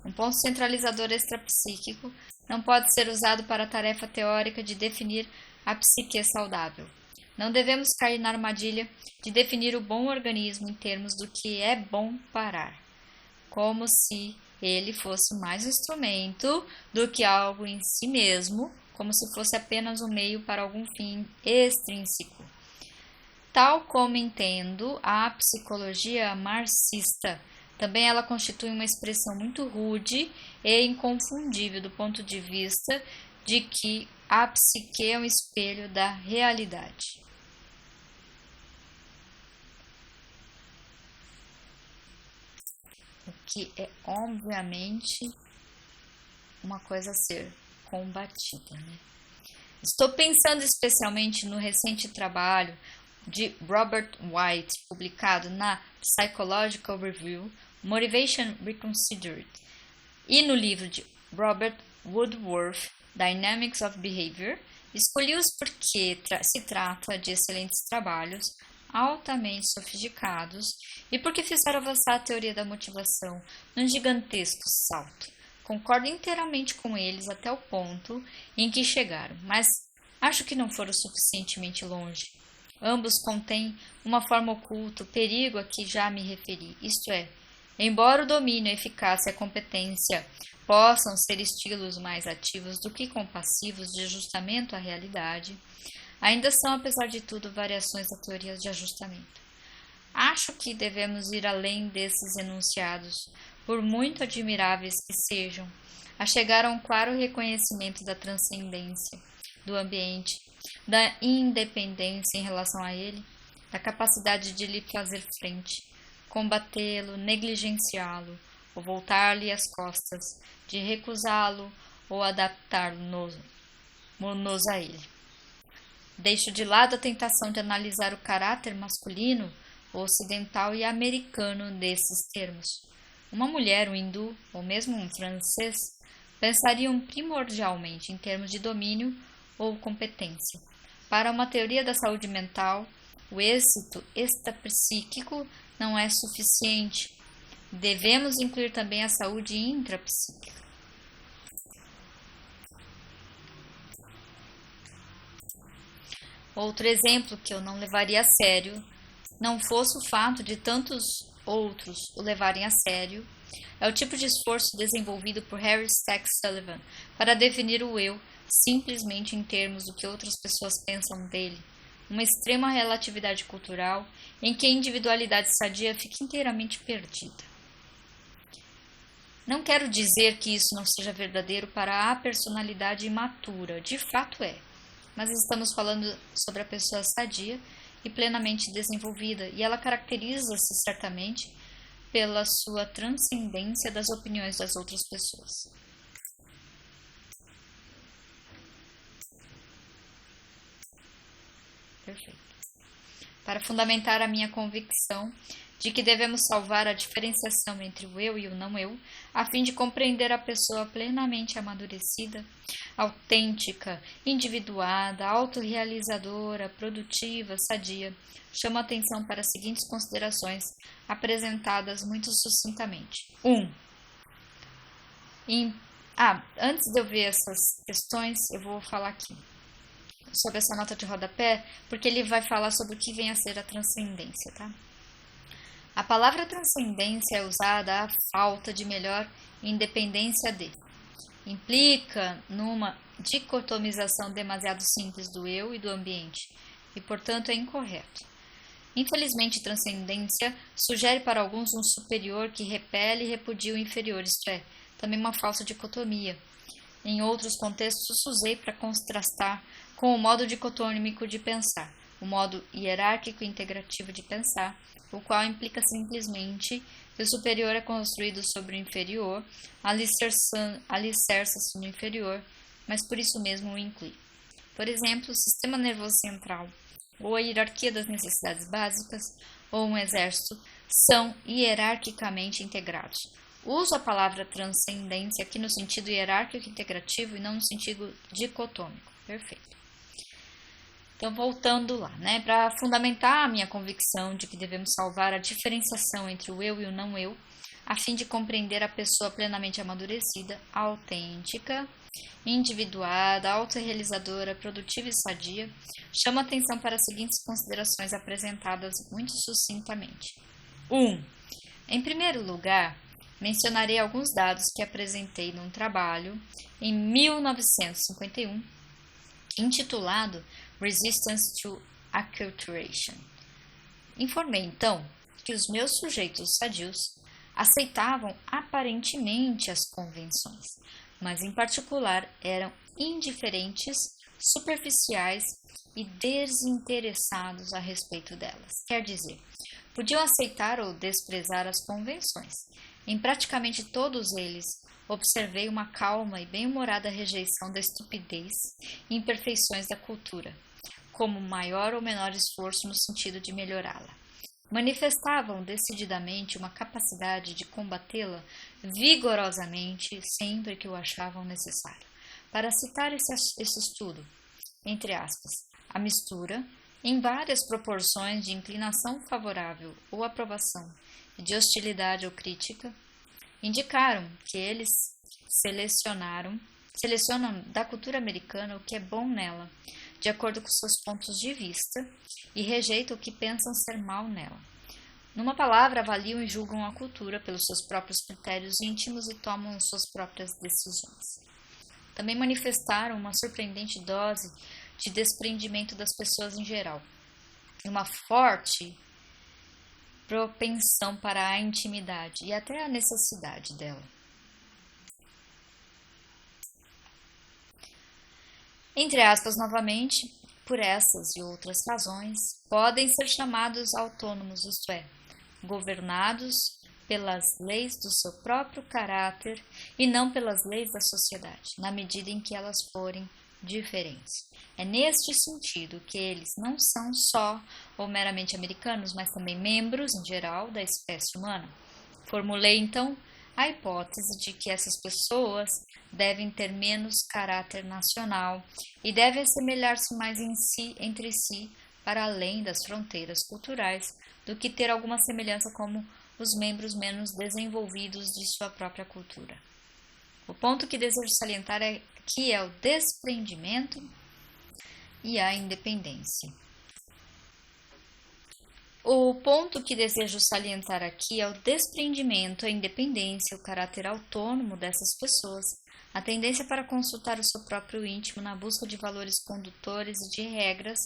Um ponto centralizador extrapsíquico não pode ser usado para a tarefa teórica de definir a psique saudável. Não devemos cair na armadilha de definir o bom organismo em termos do que é bom parar, como se ele fosse mais um instrumento do que algo em si mesmo, como se fosse apenas um meio para algum fim extrínseco. Tal como entendo a psicologia marxista, também ela constitui uma expressão muito rude e inconfundível do ponto de vista de que a psique é um espelho da realidade. O que é obviamente uma coisa a ser combatida, né? Estou pensando especialmente no recente trabalho de Robert White, publicado na Psychological Review, Motivation Reconsidered, e no livro de Robert Woodworth, Dynamics of Behavior. Escolhi-os porque se trata de excelentes trabalhos, altamente sofisticados, e porque fizeram avançar a teoria da motivação num gigantesco salto. Concordo inteiramente com eles até o ponto em que chegaram, mas acho que não foram suficientemente longe. Ambos contêm uma forma oculta, o perigo a que já me referi, isto é, embora o domínio, a eficácia e a competência possam ser estilos mais ativos do que compassivos de ajustamento à realidade, ainda são, apesar de tudo, variações da teoria de ajustamento. Acho que devemos ir além desses enunciados, por muito admiráveis que sejam, a chegar a um claro reconhecimento da transcendência do ambiente, da independência em relação a ele, da capacidade de lhe fazer frente, combatê-lo, negligenciá-lo, ou voltar-lhe as costas, de recusá-lo ou adaptar-nos a ele. Deixo de lado a tentação de analisar o caráter masculino, ocidental e americano desses termos. Uma mulher, um hindu ou mesmo um francês pensariam primordialmente em termos de domínio ou competência. Para uma teoria da saúde mental, o êxito extrapsíquico não é suficiente. Devemos incluir também a saúde intrapsíquica. Outro exemplo que eu não levaria a sério, não fosse o fato de tantos outros o levarem a sério, é o tipo de esforço desenvolvido por Harry Stack Sullivan para definir o eu simplesmente em termos do que outras pessoas pensam dele, uma extrema relatividade cultural em que a individualidade sadia fica inteiramente perdida. Não quero dizer que isso não seja verdadeiro para a personalidade imatura, de fato é, mas estamos falando sobre a pessoa sadia e plenamente desenvolvida, e ela caracteriza-se certamente pela sua transcendência das opiniões das outras pessoas. Perfeito. Para fundamentar a minha convicção de que devemos salvar a diferenciação entre o eu e o não eu, a fim de compreender a pessoa plenamente amadurecida, autêntica, individuada, autorrealizadora, produtiva, sadia, chamo a atenção para as seguintes considerações apresentadas muito sucintamente. 1. Antes de eu ver essas questões, eu vou falar aqui sobre essa nota de rodapé, porque ele vai falar sobre o que vem a ser a transcendência, tá? A palavra transcendência é usada à falta de melhor independência de. Implica numa dicotomização demasiado simples do eu e do ambiente, e portanto é incorreto. Infelizmente, transcendência sugere para alguns um superior que repele e repudia o inferior, isto é, também uma falsa dicotomia. Em outros contextos, usei para contrastar com o modo dicotômico de pensar, o modo hierárquico e integrativo de pensar, o qual implica simplesmente que o superior é construído sobre o inferior, alicerça-se no inferior, mas por isso mesmo o inclui. Por exemplo, o sistema nervoso central, ou a hierarquia das necessidades básicas, ou um exército, são hierarquicamente integrados. Uso a palavra transcendência aqui no sentido hierárquico integrativo e não no sentido dicotômico. Perfeito. Então, voltando lá, né, para fundamentar a minha convicção de que devemos salvar a diferenciação entre o eu e o não eu, a fim de compreender a pessoa plenamente amadurecida, autêntica, individuada, autorrealizadora, produtiva e sadia, chamo a atenção para as seguintes considerações apresentadas muito sucintamente. 1. Em primeiro lugar, mencionarei alguns dados que apresentei num trabalho em 1951, intitulado Resistance to Acculturation. Informei, então, que os meus sujeitos sadios aceitavam aparentemente as convenções, mas em particular eram indiferentes, superficiais e desinteressados a respeito delas. Quer dizer, podiam aceitar ou desprezar as convenções. Em praticamente todos eles, observei uma calma e bem-humorada rejeição da estupidez e imperfeições da cultura, como maior ou menor esforço no sentido de melhorá-la. Manifestavam decididamente uma capacidade de combatê-la vigorosamente sempre que o achavam necessário. Para citar esse estudo, entre aspas, a mistura, em várias proporções de inclinação favorável ou aprovação e de hostilidade ou crítica, indicaram que eles selecionam da cultura americana o que é bom nela, de acordo com seus pontos de vista, e rejeitam o que pensam ser mal nela. Numa palavra, avaliam e julgam a cultura pelos seus próprios critérios íntimos e tomam suas próprias decisões. Também manifestaram uma surpreendente dose de desprendimento das pessoas em geral, e uma forte propensão para a intimidade e até a necessidade dela. Entre aspas, novamente, por essas e outras razões, podem ser chamados autônomos, isto é, governados pelas leis do seu próprio caráter e não pelas leis da sociedade, na medida em que elas forem diferentes. É neste sentido que eles não são só ou meramente americanos, mas também membros, em geral, da espécie humana. Formulei, então, a hipótese de que essas pessoas devem ter menos caráter nacional e devem assemelhar-se mais entre si para além das fronteiras culturais do que ter alguma semelhança como os membros menos desenvolvidos de sua própria cultura. O ponto que desejo salientar aqui é o desprendimento e a independência. O ponto que desejo salientar aqui é o desprendimento, a independência, o caráter autônomo dessas pessoas, a tendência para consultar o seu próprio íntimo na busca de valores condutores e de regras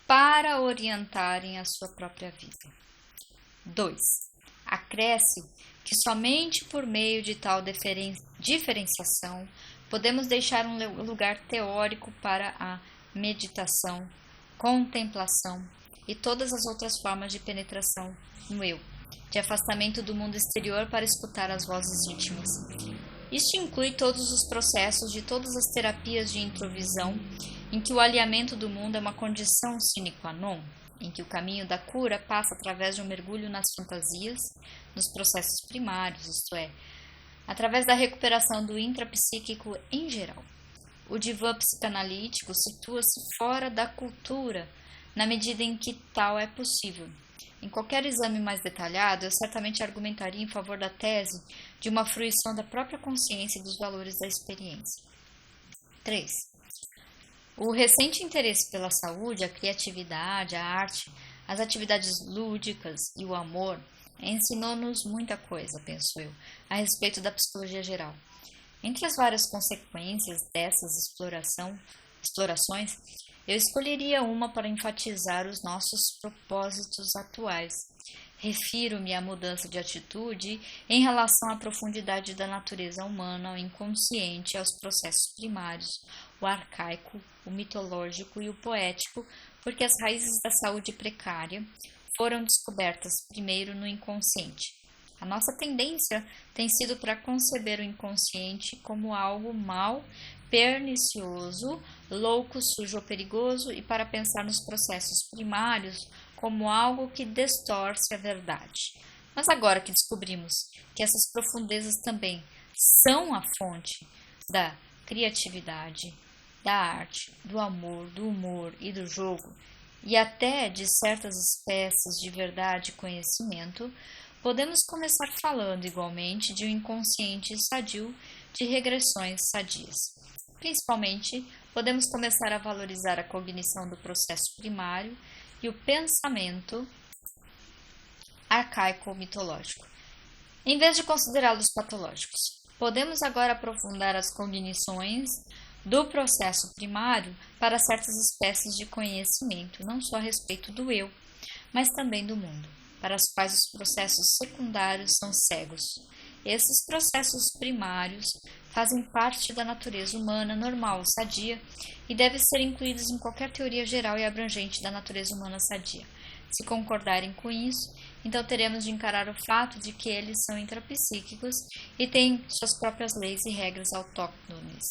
para orientarem a sua própria vida. 2. Acresce que somente por meio de tal diferenciação podemos deixar um lugar teórico para a meditação, contemplação e todas as outras formas de penetração no eu, de afastamento do mundo exterior para escutar as vozes íntimas. Isto inclui todos os processos de todas as terapias de introvisão, em que o alinhamento do mundo é uma condição sine qua non, em que o caminho da cura passa através de um mergulho nas fantasias, nos processos primários, isto é, através da recuperação do intrapsíquico em geral. O divã psicanalítico situa-se fora da cultura, na medida em que tal é possível. Em qualquer exame mais detalhado, eu certamente argumentaria em favor da tese de uma fruição da própria consciência e dos valores da experiência. 3. O recente interesse pela saúde, a criatividade, a arte, as atividades lúdicas e o amor ensinou-nos muita coisa, penso eu, a respeito da psicologia geral. Entre as várias consequências dessas explorações, eu escolheria uma para enfatizar os nossos propósitos atuais. Refiro-me à mudança de atitude em relação à profundidade da natureza humana, ao inconsciente, aos processos primários, o arcaico, o mitológico e o poético, porque as raízes da saúde precária foram descobertas primeiro no inconsciente. A nossa tendência tem sido para conceber o inconsciente como algo mau, pernicioso, louco, sujo ou perigoso e para pensar nos processos primários como algo que distorce a verdade. Mas agora que descobrimos que essas profundezas também são a fonte da criatividade, da arte, do amor, do humor e do jogo, e até de certas espécies de verdade e conhecimento, Podemos começar falando igualmente de um inconsciente sadio de regressões sadias. Principalmente, podemos começar a valorizar a cognição do processo primário e o pensamento arcaico-mitológico, em vez de considerá-los patológicos. Podemos agora aprofundar as cognições do processo primário para certas espécies de conhecimento, não só a respeito do eu, mas também do mundo, para as quais os processos secundários são cegos. Esses processos primários fazem parte da natureza humana normal, sadia, e devem ser incluídos em qualquer teoria geral e abrangente da natureza humana sadia. Se concordarem com isso, então teremos de encarar o fato de que eles são intrapsíquicos e têm suas próprias leis e regras autóctones,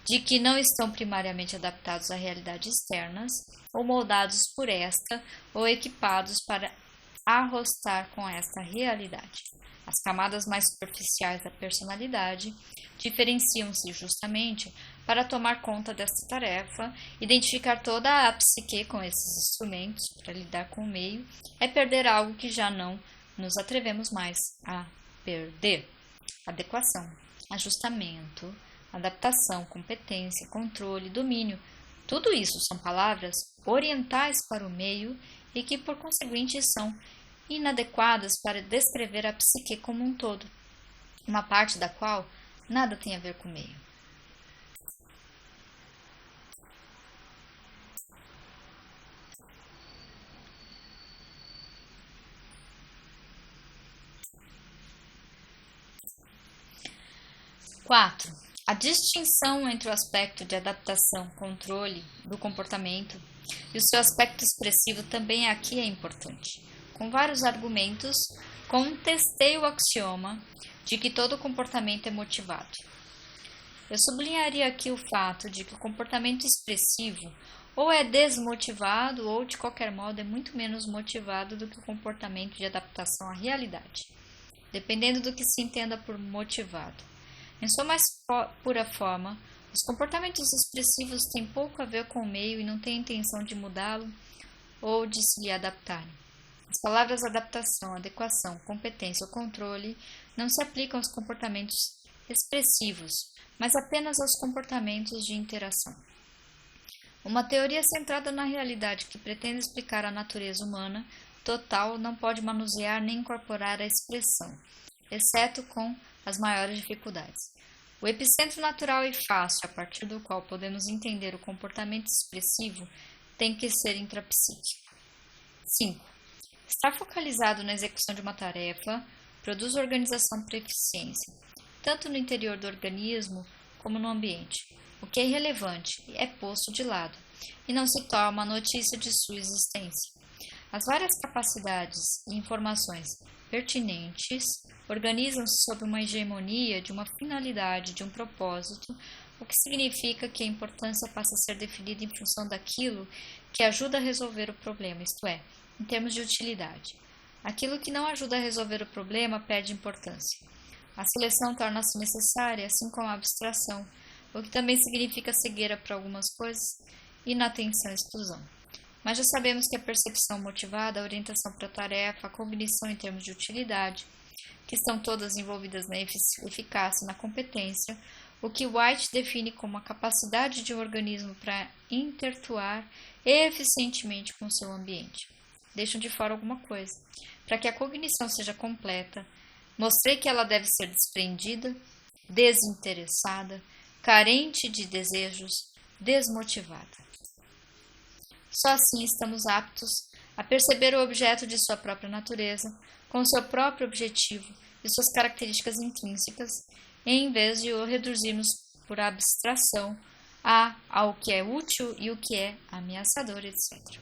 de que não estão primariamente adaptados à realidade externas, ou moldados por esta, ou equipados para arrostar com esta realidade. As camadas mais superficiais da personalidade diferenciam-se justamente para tomar conta desta tarefa. Identificar toda a psique com esses instrumentos para lidar com o meio é perder algo que já não nos atrevemos mais a perder. Adequação, ajustamento, adaptação, competência, controle, domínio. Tudo isso são palavras orientais para o meio e que, por conseguinte, são inadequadas para descrever a psique como um todo, uma parte da qual nada tem a ver com o meio. Quatro. A distinção entre o aspecto de adaptação, controle do comportamento e o seu aspecto expressivo também aqui é importante. Com vários argumentos, contestei o axioma de que todo comportamento é motivado. Eu sublinharia aqui o fato de que o comportamento expressivo ou é desmotivado ou, de qualquer modo, é muito menos motivado do que o comportamento de adaptação à realidade, dependendo do que se entenda por motivado. Em sua mais pura forma, os comportamentos expressivos têm pouco a ver com o meio e não têm a intenção de mudá-lo ou de se lhe adaptarem. As palavras adaptação, adequação, competência ou controle não se aplicam aos comportamentos expressivos, mas apenas aos comportamentos de interação. Uma teoria centrada na realidade que pretende explicar a natureza humana total não pode manusear nem incorporar a expressão, exceto com as maiores dificuldades. O epicentro natural e fácil a partir do qual podemos entender o comportamento expressivo tem que ser intrapsíquico. 5. Estar focalizado na execução de uma tarefa produz organização para eficiência, tanto no interior do organismo como no ambiente. O que é irrelevante é posto de lado e não se torna notícia de sua existência. As várias capacidades e informações pertinentes organizam-se sob uma hegemonia de uma finalidade, de um propósito, o que significa que a importância passa a ser definida em função daquilo que ajuda a resolver o problema, isto é, em termos de utilidade. Aquilo que não ajuda a resolver o problema perde importância. A seleção torna-se necessária, assim como a abstração, o que também significa cegueira para algumas coisas, inatenção e exclusão. Mas já sabemos que a percepção motivada, a orientação para a tarefa, a cognição em termos de utilidade, que estão todas envolvidas na eficácia e na competência, o que White define como a capacidade de um organismo para interatuar eficientemente com o seu ambiente. Deixam de fora alguma coisa. Para que a cognição seja completa, mostrei que ela deve ser desprendida, desinteressada, carente de desejos, desmotivada. Só assim estamos aptos a perceber o objeto de sua própria natureza, com seu próprio objetivo e suas características intrínsecas, em vez de o reduzirmos por abstração ao que é útil e o que é ameaçador, etc.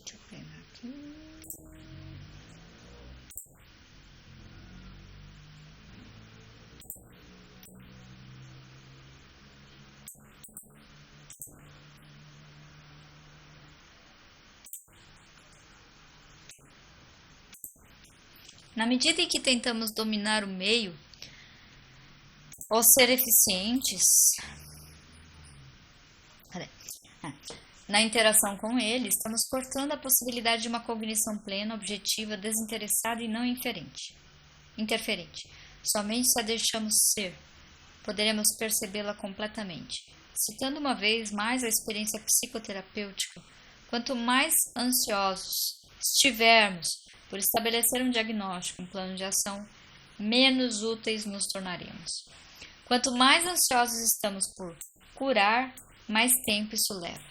Deixa eu pegar aqui. Na medida em que tentamos dominar o meio ou ser eficientes na interação com ele, estamos cortando a possibilidade de uma cognição plena, objetiva, desinteressada e não interferente. Somente se a deixamos ser, poderemos percebê-la completamente. Citando uma vez mais a experiência psicoterapêutica, quanto mais ansiosos estivermos por estabelecer um diagnóstico, um plano de ação, menos úteis nos tornaremos. Quanto mais ansiosos estamos por curar, mais tempo isso leva.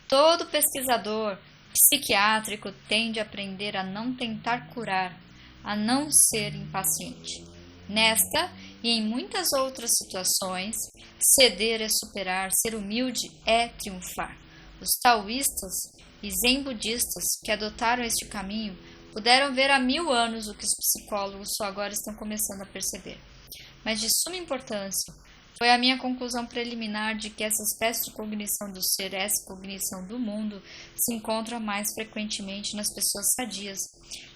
Todo pesquisador psiquiátrico tende a aprender a não tentar curar, a não ser impaciente. Nesta e em muitas outras situações, ceder é superar, ser humilde é triunfar. Os taoístas e zen budistas que adotaram este caminho puderam ver há 1000 anos o que os psicólogos só agora estão começando a perceber. Mas de suma importância foi a minha conclusão preliminar de que essa espécie de cognição do ser, essa cognição do mundo, se encontra mais frequentemente nas pessoas sadias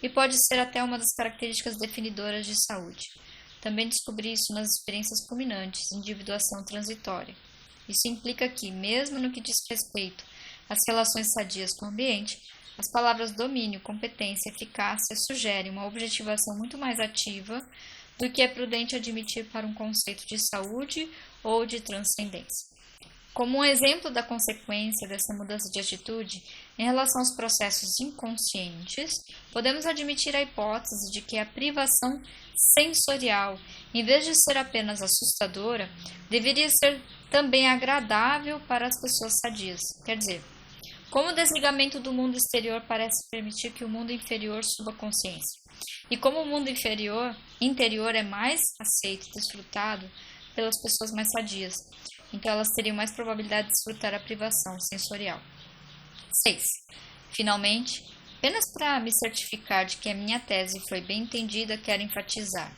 e pode ser até uma das características definidoras de saúde. Também descobri isso nas experiências culminantes, individuação transitória. Isso implica que, mesmo no que diz respeito às relações sadias com o ambiente, as palavras domínio, competência e eficácia sugerem uma objetivação muito mais ativa do que é prudente admitir para um conceito de saúde ou de transcendência. Como um exemplo da consequência dessa mudança de atitude em relação aos processos inconscientes, podemos admitir a hipótese de que a privação sensorial, em vez de ser apenas assustadora, deveria ser também agradável para as pessoas sadias. Quer dizer, como o desligamento do mundo exterior parece permitir que o mundo inferior suba consciência, e como o mundo interior é mais aceito e desfrutado pelas pessoas mais sadias, então elas teriam mais probabilidade de desfrutar a privação sensorial. 6. Finalmente, apenas para me certificar de que a minha tese foi bem entendida, quero enfatizar: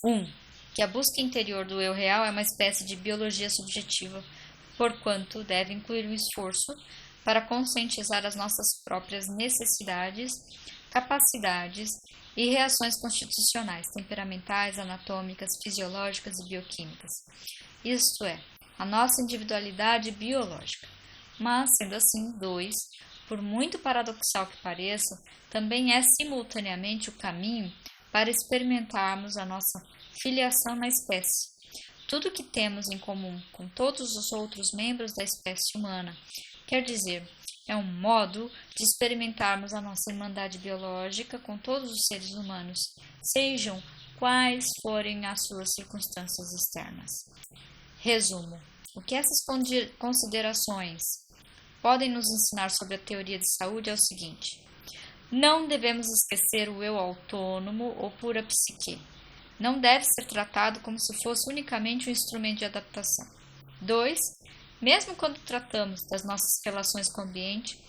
1. Que a busca interior do eu real é uma espécie de biologia subjetiva, porquanto deve incluir um esforço para conscientizar as nossas próprias necessidades, capacidades e reações constitucionais, temperamentais, anatômicas, fisiológicas e bioquímicas. Isto é, a nossa individualidade biológica. Mas, sendo assim, 2, por muito paradoxal que pareça, também é simultaneamente o caminho para experimentarmos a nossa filiação na espécie. Tudo o que temos em comum com todos os outros membros da espécie humana, quer dizer, é um modo de experimentarmos a nossa irmandade biológica com todos os seres humanos, sejam quais forem as suas circunstâncias externas. Resumo: o que essas considerações podem nos ensinar sobre a teoria de saúde é o seguinte: não devemos esquecer o eu autônomo ou pura psique. Não deve ser tratado como se fosse unicamente um instrumento de adaptação. 2. Mesmo quando tratamos das nossas relações com o ambiente,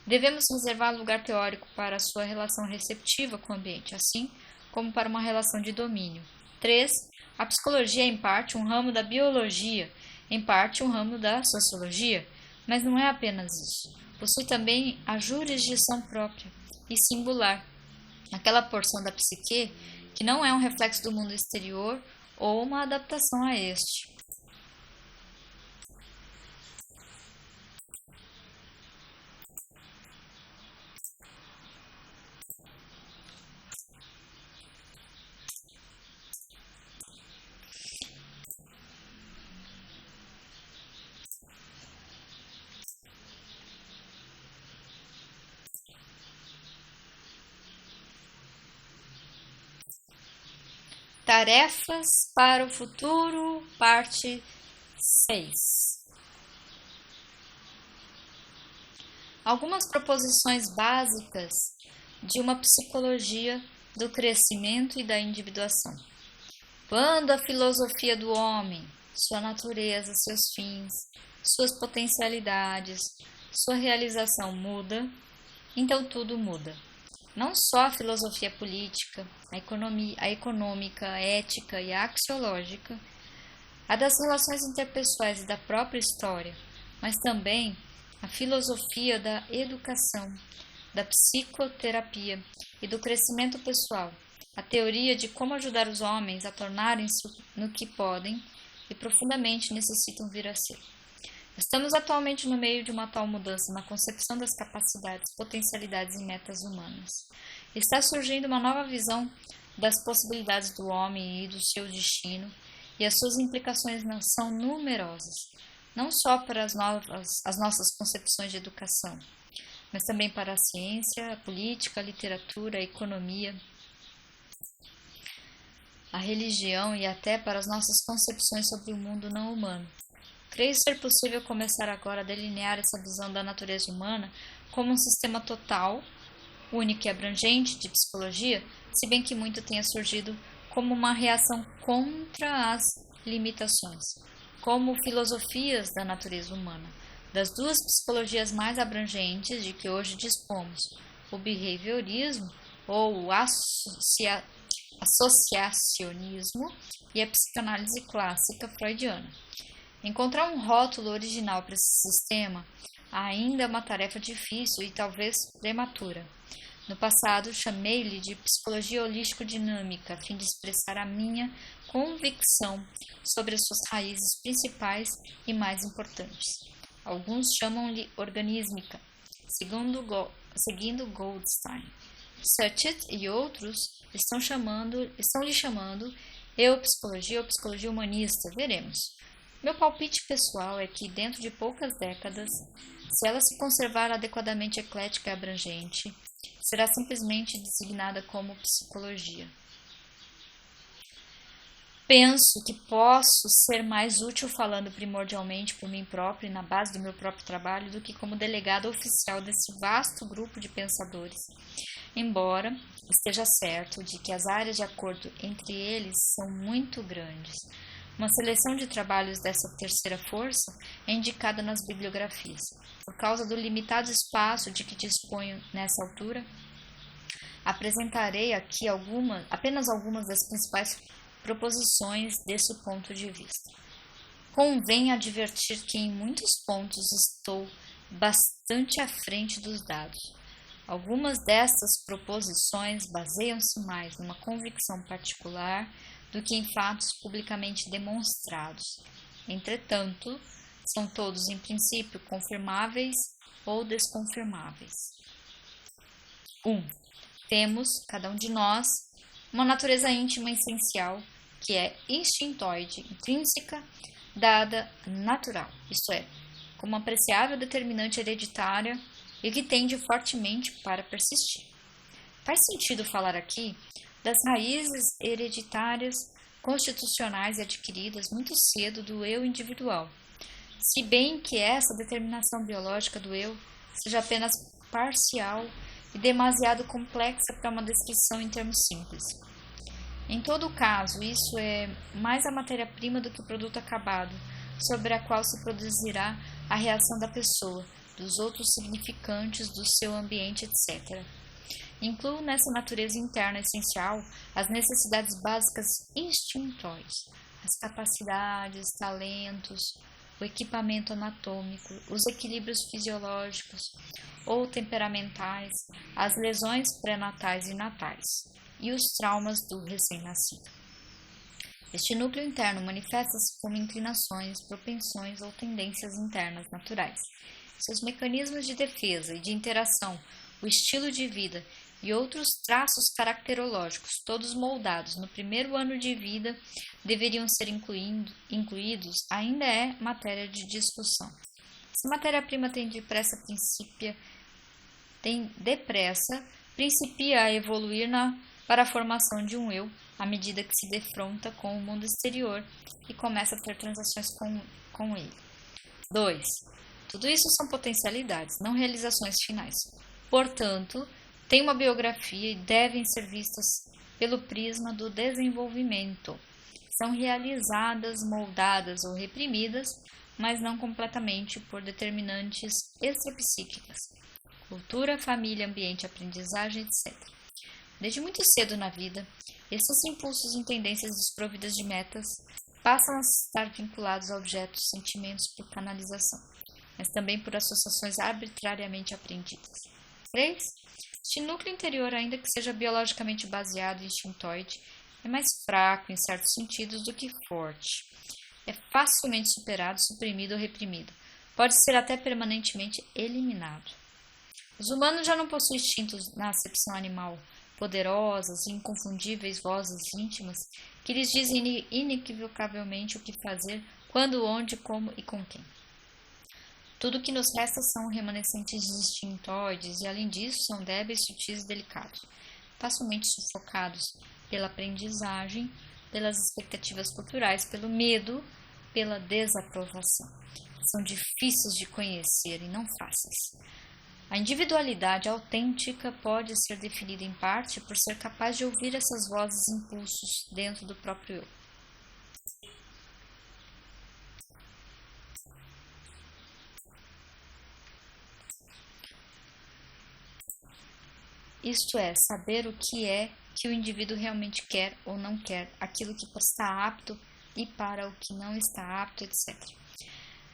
devemos reservar lugar teórico para a sua relação receptiva com o ambiente, assim como para uma relação de domínio. 3. A psicologia é, em parte, um ramo da biologia, em parte, um ramo da sociologia, mas não é apenas isso. Possui também a jurisdição própria e singular, aquela porção da psique que não é um reflexo do mundo exterior ou uma adaptação a este. Tarefas para o futuro, parte 6. Algumas proposições básicas de uma psicologia do crescimento e da individuação. Quando a filosofia do homem, sua natureza, seus fins, suas potencialidades, sua realização muda, então tudo muda. Não só a filosofia política, a econômica, a ética e a axiológica, a das relações interpessoais e da própria história, mas também a filosofia da educação, da psicoterapia e do crescimento pessoal, a teoria de como ajudar os homens a tornarem-se no que podem e profundamente necessitam vir a ser. Estamos atualmente no meio de uma tal mudança na concepção das capacidades, potencialidades e metas humanas. Está surgindo uma nova visão das possibilidades do homem e do seu destino, e as suas implicações são numerosas, não só para as nossas concepções de educação, mas também para a ciência, a política, a literatura, a economia, a religião e até para as nossas concepções sobre o mundo não humano. Creio ser possível começar agora a delinear essa visão da natureza humana como um sistema total, único e abrangente de psicologia, se bem que muito tenha surgido como uma reação contra as limitações, como filosofias da natureza humana. Das duas psicologias mais abrangentes de que hoje dispomos, o behaviorismo ou o associacionismo e a psicanálise clássica freudiana. Encontrar um rótulo original para esse sistema ainda é uma tarefa difícil e talvez prematura. No passado, chamei-lhe de psicologia holístico-dinâmica, a fim de expressar a minha convicção sobre as suas raízes principais e mais importantes. Alguns chamam-lhe organísmica, seguindo Goldstein. Suchet e outros estão lhe chamando eu-psicologia ou psicologia humanista. Veremos. Meu palpite pessoal é que, dentro de poucas décadas, se ela se conservar adequadamente eclética e abrangente, será simplesmente designada como psicologia. Penso que posso ser mais útil falando primordialmente por mim próprio e na base do meu próprio trabalho do que como delegado oficial desse vasto grupo de pensadores, embora esteja certo de que as áreas de acordo entre eles são muito grandes. Uma seleção de trabalhos dessa terceira força é indicada nas bibliografias. Por causa do limitado espaço de que disponho nessa altura, apresentarei aqui apenas algumas das principais proposições desse ponto de vista. Convém advertir que em muitos pontos estou bastante à frente dos dados. Algumas destas proposições baseiam-se mais numa convicção particular do que em fatos publicamente demonstrados. Entretanto, são todos em princípio confirmáveis ou desconfirmáveis. 1. Temos, cada um de nós, uma natureza íntima e essencial, que é instintoide, intrínseca, dada natural, isto é, como apreciável determinante hereditária e que tende fortemente para persistir. Faz sentido falar aqui das raízes hereditárias, constitucionais e adquiridas muito cedo do eu individual, se bem que essa determinação biológica do eu seja apenas parcial e demasiado complexa para uma descrição em termos simples. Em todo caso, isso é mais a matéria-prima do que o produto acabado, sobre a qual se produzirá a reação da pessoa, dos outros significantes, do seu ambiente, etc. Incluo nessa natureza interna essencial as necessidades básicas instintóides, as capacidades, talentos, o equipamento anatômico, os equilíbrios fisiológicos ou temperamentais, as lesões pré-natais e natais e os traumas do recém-nascido. Este núcleo interno manifesta-se como inclinações, propensões ou tendências internas naturais. Seus mecanismos de defesa e de interação, o estilo de vida e outros traços caracterológicos, todos moldados no primeiro ano de vida, deveriam ser incluídos, ainda é matéria de discussão. Se matéria-prima tem depressa, principia a evoluir para a formação de um eu, à medida que se defronta com o mundo exterior e começa a ter transações com ele. 2. Tudo isso são potencialidades, não realizações finais. Portanto, têm uma biografia e devem ser vistas pelo prisma do desenvolvimento. São realizadas, moldadas ou reprimidas, mas não completamente por determinantes extrapsíquicas. Cultura, família, ambiente, aprendizagem, etc. Desde muito cedo na vida, esses impulsos e tendências desprovidas de metas passam a estar vinculados a objetos, sentimentos por canalização, mas também por associações arbitrariamente aprendidas. 3. Este núcleo interior, ainda que seja biologicamente baseado e instintoide, é mais fraco em certos sentidos do que forte. É facilmente superado, suprimido ou reprimido. Pode ser até permanentemente eliminado. Os humanos já não possuem instintos na acepção animal, poderosas e inconfundíveis vozes íntimas que lhes dizem inequivocavelmente o que fazer, quando, onde, como e com quem. Tudo o que nos resta são remanescentes instintoides e, além disso, são débeis, sutis e delicados, facilmente sufocados pela aprendizagem, pelas expectativas culturais, pelo medo, pela desaprovação. São difíceis de conhecer e não fáceis. A individualidade autêntica pode ser definida em parte por ser capaz de ouvir essas vozes e impulsos dentro do próprio eu. Isto é, saber o que o indivíduo realmente quer ou não quer, aquilo que está apto e para o que não está apto, etc.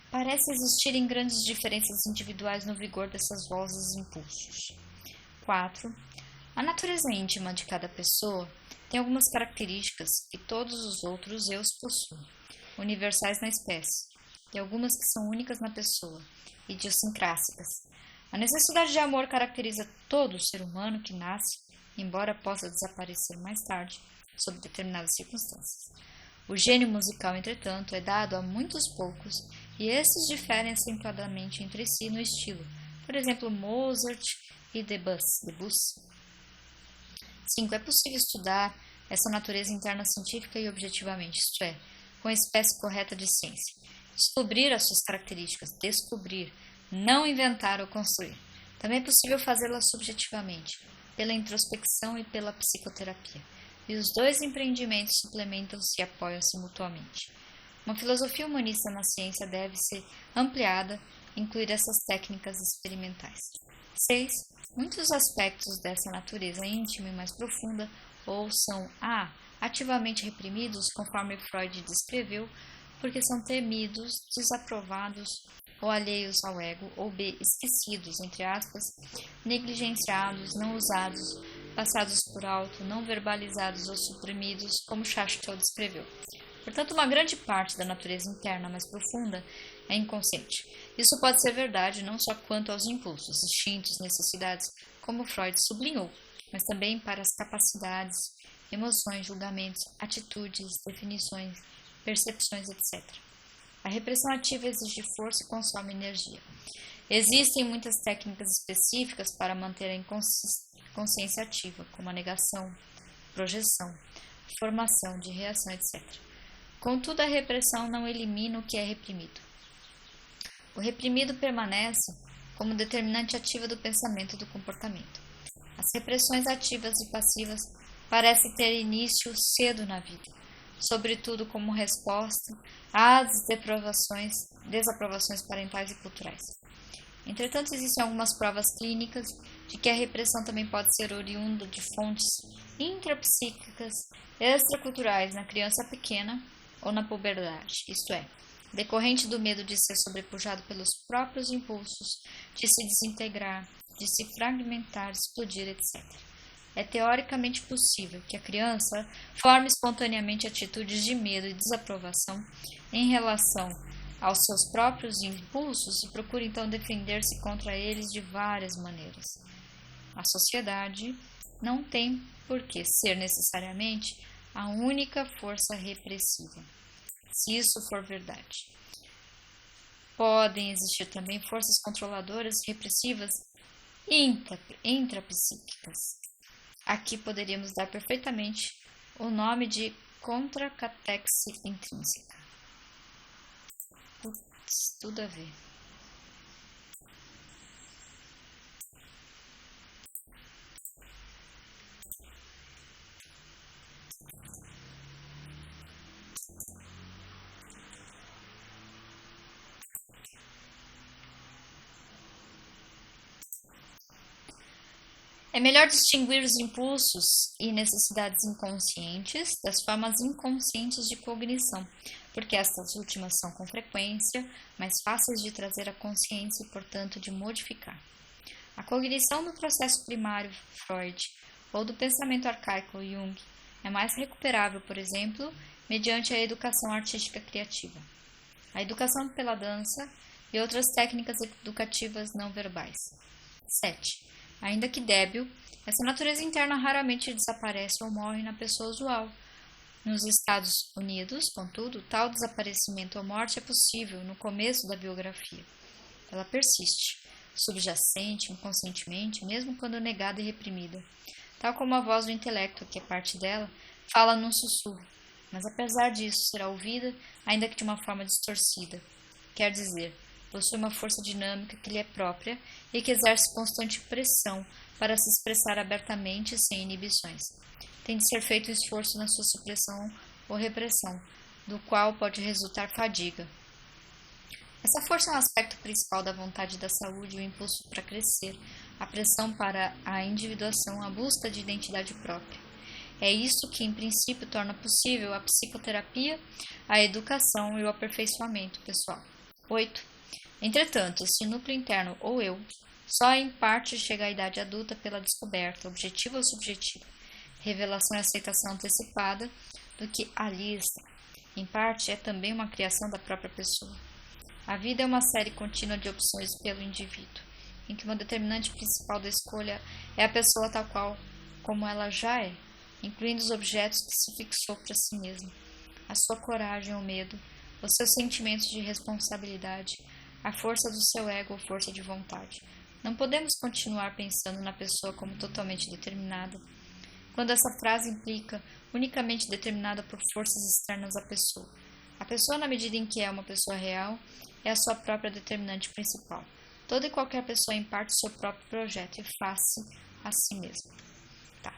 Parece existirem grandes diferenças individuais no vigor dessas vozes e impulsos. 4. A natureza íntima de cada pessoa tem algumas características que todos os outros eus possuem, universais na espécie, e algumas que são únicas na pessoa, idiosincrássicas. A necessidade de amor caracteriza todo ser humano que nasce, embora possa desaparecer mais tarde, sob determinadas circunstâncias. O gênio musical, entretanto, é dado a muitos poucos, e esses diferem acentuadamente entre si no estilo, por exemplo, Mozart e Debussy. 5. É possível estudar essa natureza interna científica e objetivamente, isto é, com a espécie correta de ciência. Descobrir as suas características, descobrir, não inventar ou construir. Também é possível fazê-la subjetivamente, pela introspecção e pela psicoterapia. E os dois empreendimentos suplementam-se e apoiam-se mutuamente. Uma filosofia humanista na ciência deve ser ampliada, incluir essas técnicas experimentais. 6. Muitos aspectos dessa natureza íntima e mais profunda ou são a. Ativamente reprimidos, conforme Freud descreveu, porque são temidos, desaprovados ou alheios ao ego, ou b. Esquecidos, entre aspas, negligenciados, não usados, passados por alto, não verbalizados ou suprimidos, como Chastel descreveu. Portanto, uma grande parte da natureza interna mais profunda é inconsciente. Isso pode ser verdade não só quanto aos impulsos, instintos, necessidades, como Freud sublinhou, mas também para as capacidades, emoções, julgamentos, atitudes, definições, percepções, etc. A repressão ativa exige força e consome energia. Existem muitas técnicas específicas para manter a consciência ativa, como a negação, projeção, formação de reação, etc. Contudo, a repressão não elimina o que é reprimido. O reprimido permanece como determinante ativa do pensamento e do comportamento. As repressões ativas e passivas parecem ter início cedo na vida, sobretudo como resposta às desaprovações parentais e culturais. Entretanto, existem algumas provas clínicas de que a repressão também pode ser oriunda de fontes intrapsíquicas extraculturais na criança pequena ou na puberdade, isto é, decorrente do medo de ser sobrepujado pelos próprios impulsos, de se desintegrar, de se fragmentar, explodir, etc. É teoricamente possível que a criança forme espontaneamente atitudes de medo e desaprovação em relação aos seus próprios impulsos e procure então defender-se contra eles de várias maneiras. A sociedade não tem por que ser necessariamente a única força repressiva, se isso for verdade. Podem existir também forças controladoras e repressivas intrapsíquicas. Aqui poderíamos dar perfeitamente o nome de contracatexe intrínseca. Putz, tudo a ver. É melhor distinguir os impulsos e necessidades inconscientes das formas inconscientes de cognição, porque estas últimas são, com frequência, mais fáceis de trazer à consciência e, portanto, de modificar. A cognição do processo primário Freud ou do pensamento arcaico Jung é mais recuperável, por exemplo, mediante a educação artística criativa, a educação pela dança e outras técnicas educativas não verbais. 7. Ainda que débil, essa natureza interna raramente desaparece ou morre na pessoa usual. Nos Estados Unidos, contudo, tal desaparecimento ou morte é possível no começo da biografia. Ela persiste, subjacente, inconscientemente, mesmo quando negada e reprimida. Tal como a voz do intelecto, que é parte dela, fala num sussurro, mas apesar disso será ouvida, ainda que de uma forma distorcida. Quer dizer, possui uma força dinâmica que lhe é própria e que exerce constante pressão para se expressar abertamente e sem inibições. Tem de ser feito um esforço na sua supressão ou repressão, do qual pode resultar fadiga. Essa força é um aspecto principal da vontade da saúde, o impulso para crescer, a pressão para a individuação, a busca de identidade própria. É isso que, em princípio, torna possível a psicoterapia, a educação e o aperfeiçoamento pessoal. 8. Entretanto, se o núcleo interno ou eu só em parte chega à idade adulta pela descoberta, objetiva ou subjetiva, revelação e aceitação antecipada do que ali está. Em parte, é também uma criação da própria pessoa. A vida é uma série contínua de opções pelo indivíduo, em que uma determinante principal da escolha é a pessoa tal qual como ela já é, incluindo os objetos que se fixou para si mesma, a sua coragem ou medo, os seus sentimentos de responsabilidade, a força do seu ego ou força de vontade. Não podemos continuar pensando na pessoa como totalmente determinada, quando essa frase implica unicamente determinada por forças externas à pessoa. A pessoa, na medida em que é uma pessoa real, é a sua própria determinante principal. Toda e qualquer pessoa imparte o seu próprio projeto e faz-se a si mesma. Tá.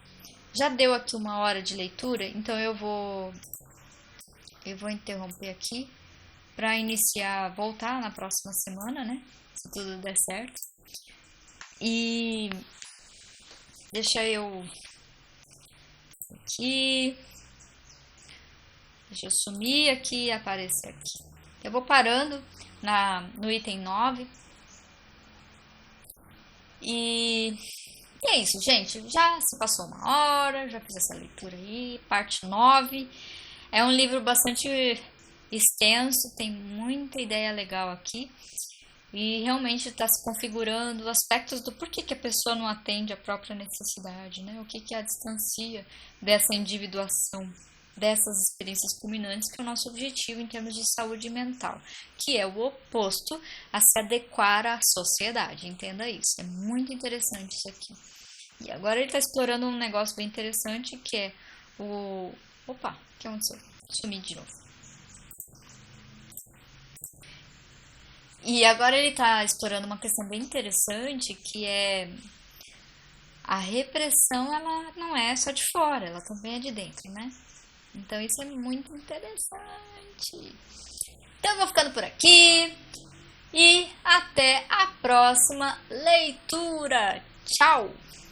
Já deu aqui 1 hora de leitura, então eu vou interromper aqui para voltar na próxima semana, né? Se tudo der certo. E deixa eu aqui. Deixa eu sumir aqui e aparecer aqui. Eu vou parando no item 9. E é isso, gente. Já se passou 1 hora, já fiz essa leitura aí, parte 9. É um livro bastante extenso, tem muita ideia legal aqui. E realmente está se configurando aspectos do porquê que a pessoa não atende à própria necessidade, né? O que a distancia dessa individuação, dessas experiências culminantes, que é o nosso objetivo em termos de saúde mental, que é o oposto a se adequar à sociedade, entenda isso, é muito interessante isso aqui. E agora ele está explorando um negócio bem interessante, que é o... Opa, o que aconteceu? Sumi de novo. E agora ele está explorando uma questão bem interessante, que é a repressão, ela não é só de fora, ela também é de dentro, né? Então isso é muito interessante. Então eu vou ficando por aqui e até a próxima leitura. Tchau!